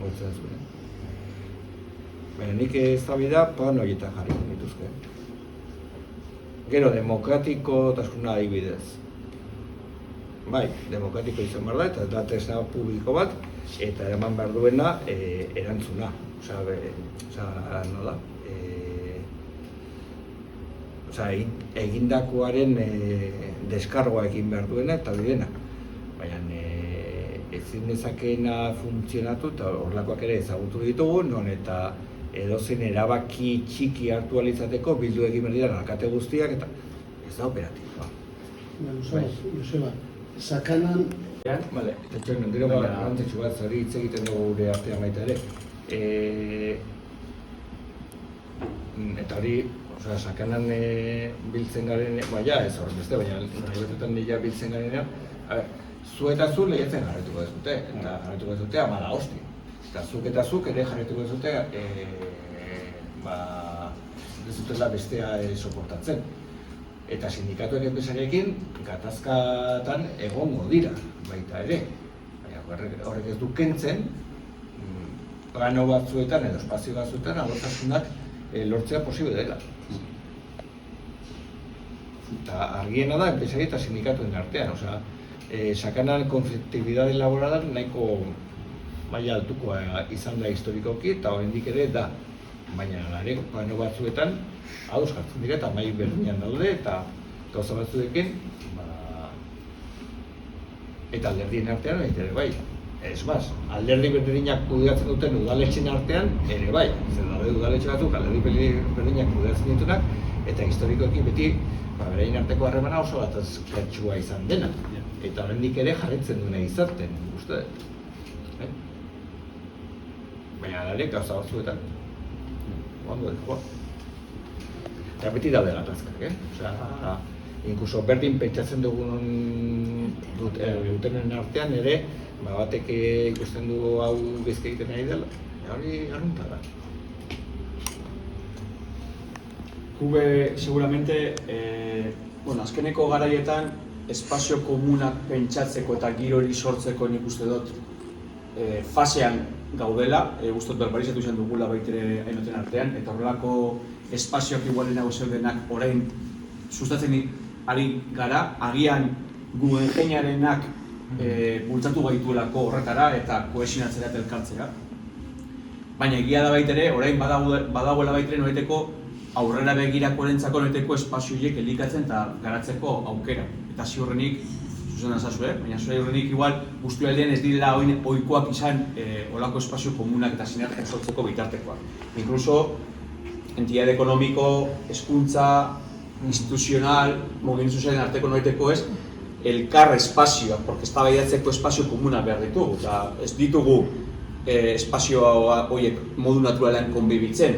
hoitzen zuen. Baina nik eztabaida plan horietan jarri dituzke. Gero, demokratikotasuna adibidez. Demokratiko izan behar da, eta da tresna publiko bat, eta eraman behar duena erantzuna. Egindakoaren deskargoa egin behar duena eta bidena. Baina ezin dezakeena funtzionatu eta horrelakoak ere ezagutu ditugu, non eta edozein erabaki txiki hartu ahal izateko bildu egin behar dira alkate guztiak eta ez da operatiboa. Joseba, sakanan... Gero garrantzitsu bat zari hitz egiten dugu gure artean baita ere. Eta hori, sakanan biltzen garen, ez horren beste, baina nahi biltzen garenean, zu eta zu lehiatzen jarretuko dezute, eta jarretuko dezute amala hosti. Eta zuk eta zuk ere jarretuko dezute, ez dutela bestea soportatzen. Eta sindikatuen enpresariekin gatazkatan egongo dira, baita ere. Horrek ez du kentzen, plano batzuetan edo espazio batzuetan adostasunak lortzea posible dela. Eta argiena da, enpresari eta sindikatuen artean, osea, sakanan konfliktibidade laboralak nahiko maila altukoa izan da historikoki eta oraindik ere da. Baina ere, pano batzuetan ados jartzen dira eta mahai berdinean daude eta gauza batzuekin eta alderdien artean ere bai. Ez baz, alderdi berdinak kudeatzen duten udaletxen artean ere bai. Zer daude udaletxe batzuk alderdi berdinak kudeatzen ditunak eta historikoki beti beraien arteko harremana oso gatazkatsua izan dena. Eta oraindik ere jarraitzen duena izaten, uste dut. Baina ere gauza batzuetan ondo dut, eta beti daude gatazkak, osea, inkluso berdin pentsatzen dutenen artean ere, batek ikusten du hau bizka egiten nahi dela, hori arrunta da. Gube, seguramente, azkeneko garaietan, espazio komunak pentsatzeko eta giro hori sortzeko nik uste dut fasean gaudela, uste dut berbarizatu izan dugula baitere hainoten artean, eta horrelako espazioak igualenago zeudenak orain sustatzen ari gara, agian gu ingeniarenak bultzatu gaituelako horretara eta kohesionatzera eta elkartzera. Baina egia da baitere, orain badagoela baitere noreteko aurrera begirakorentzako noreteko espazioiek elikatzen eta garatzeko aukera. Eta ziurrenik, zuzen azazue, baina ziurrenik igual guzti aldean ez direla ohikoak izan olako espazio komunak eta sinergiak sortzeko bitartekoak. Inkluso, entidade ekonomiko, hezkuntza, instituzional, mugimendu sozialen arteko noreteko ez, elkar espazioak, porque eztabaidatzeko espazio komunak behar ditugu, eta ez ditugu espazio horiek modu naturalean konbibitzen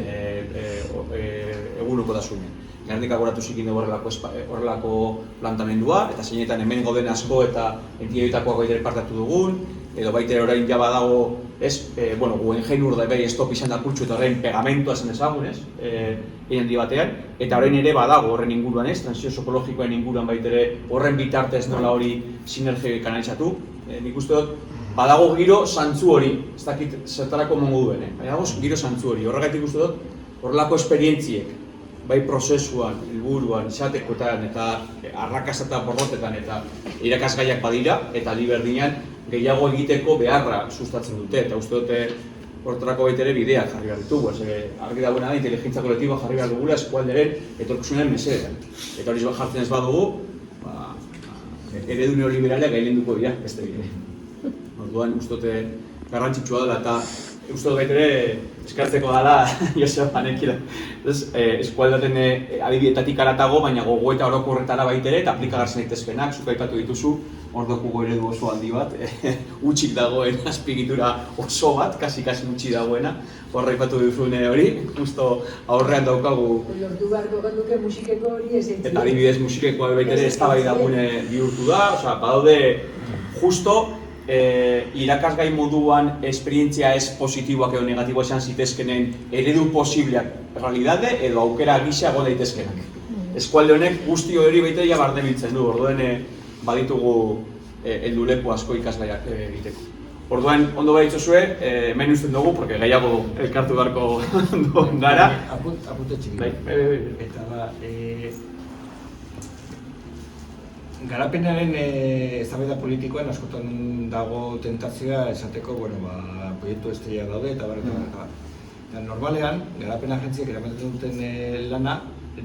eguneko dasunen. Gernik agoratu zikin dugu horrelako plantamendua, eta zeinetan hemen gauden asko eta entidadetakoak baitere partatu dugun, edo baitere orain ja badago, gu engenur da behi estop izan da kurtsu eta horrein pegamentua esan ezagun, handi batean, eta orain ere badago horren inguruan transizio sokologikoen inguruan baitere horren bitartez nola hori sinergia kanalizatu. Nik uste dut, badago giro zantzu hori, ez dakit zertarako mongo duen, baina dago giro zantzu hori, horregatik uste dut, horrelako esperientziek, bai prozesuan, helburuan, izatekoetan eta arrakasta eta borrotetan eta irakasgaiak badira eta liberdinan gehiago egiteko beharra sustatzen dute eta uste dute horretarako baitere bideak jarri behar ditugu. Argi dagoena da, inteligentza kolektiboa jarri behar dugula eskualderen etorkizunen mesedetan. Eta hori jartzen ez badugu, eredu neoliberalea gailenduko dira, beste bide. Orduan, uste dute garrantzitsua dela eta uste dut baitere eskartzeko dela Joseba Nekila. Eskualdaten adibietatik aratago, baina gogoeta oroko horretara baitere eta aplikagarzen daitezkenak, zuk aipatu dituzu, ordokuko eredu oso handi bat, utxik dagoen azpigitura oso bat, kasi utxi dagoena, horra aipatu duzune hori, justo aurrean daukagu. Lortu beharko ganduke musikeko hori ez eitzi. Eta adibidez musikekoa baitere eztabaidagune bihurtu da, badaude justo irakasgai moduan esperientzia ez positiboak edo negatiboa esan zitezkenen eredu posibleak realidade edo aukera gisa egon daitezkenak. Eskualde honek guzti hori baita barne biltzen du, orduen baditugu helduleku asko ikasgaiak egiteko. Orduan, ondo behar ditzuzue, hemen usten dugu, porque gehiago elkartu beharko gara. Apunte txiki. Eta da, garapenaren eztabaida politikoan askotan dago tentazioa esateko, proiektu estrella daude eta bar. Normalean, garapen agentziak eramaten duten lana,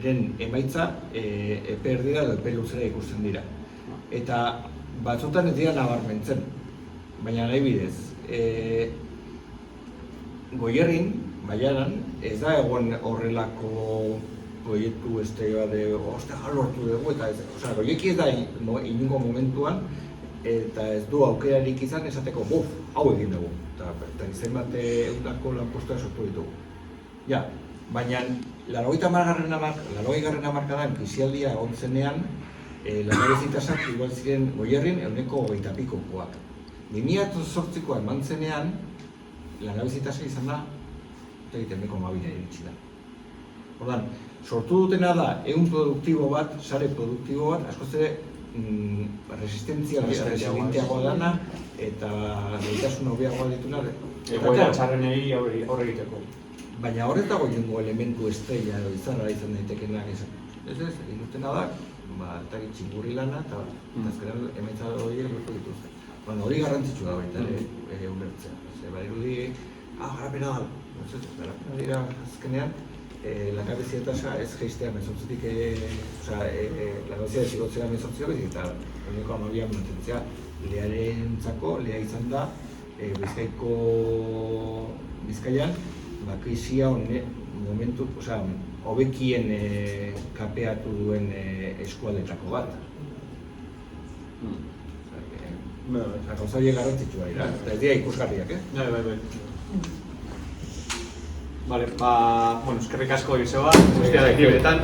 den emaitza epe erdira edo epe luzera ikusten dira. Eta batzutan ez dira nabarmentzen, baina nahi bidez. Goierrin, Baiaran, ez da egon horrelako proiektu estrella de lortu dugu, eta goieki ez da inungo momentuan eta ez du aukerarik izan esateko hau egin dugu, eta izen bat egunako lanpostua sortu ditugu. Baina, 80. hamarkadan krisialdia egon zenean, langabezitasak igual ziren Goierrin 20%koak. 2008koa eman zenean, langabezitasak izan da, eta 2,2 iritsi da. Ordan, sortu dutena da ehun produktibo bat, sare produktibo bat, askoz ere resistentzia resilienteagoa dana eta gaitasun hobeagoa dituna. Egoera txarrenei aurre egiteko. Baina horretago jengo elementu estrella edo izarra izan daitekenak egin dutena da, eta txingurri lana, eta azkenean emaitza horiek lortu dituzte. Bueno, hori garrantzitsua da baita ere ulertzea. Badirudi, garapena da. Garapena dira azkenean, langabezia tasa ez geistea mezortzitik, langabezia desigotzea mezortzia, eta honeko 12 mantentzea. Learentzako, Lea izan da, Bizkaian, krisia momentu, hobekien kapeatu duen eskualdetako bat. Gauza horiek garrantzitsua dira, eta ez dira ikusgarriak, Bai. Vale, bueno, eskerrik asko Joseba, guztia da ekibetan,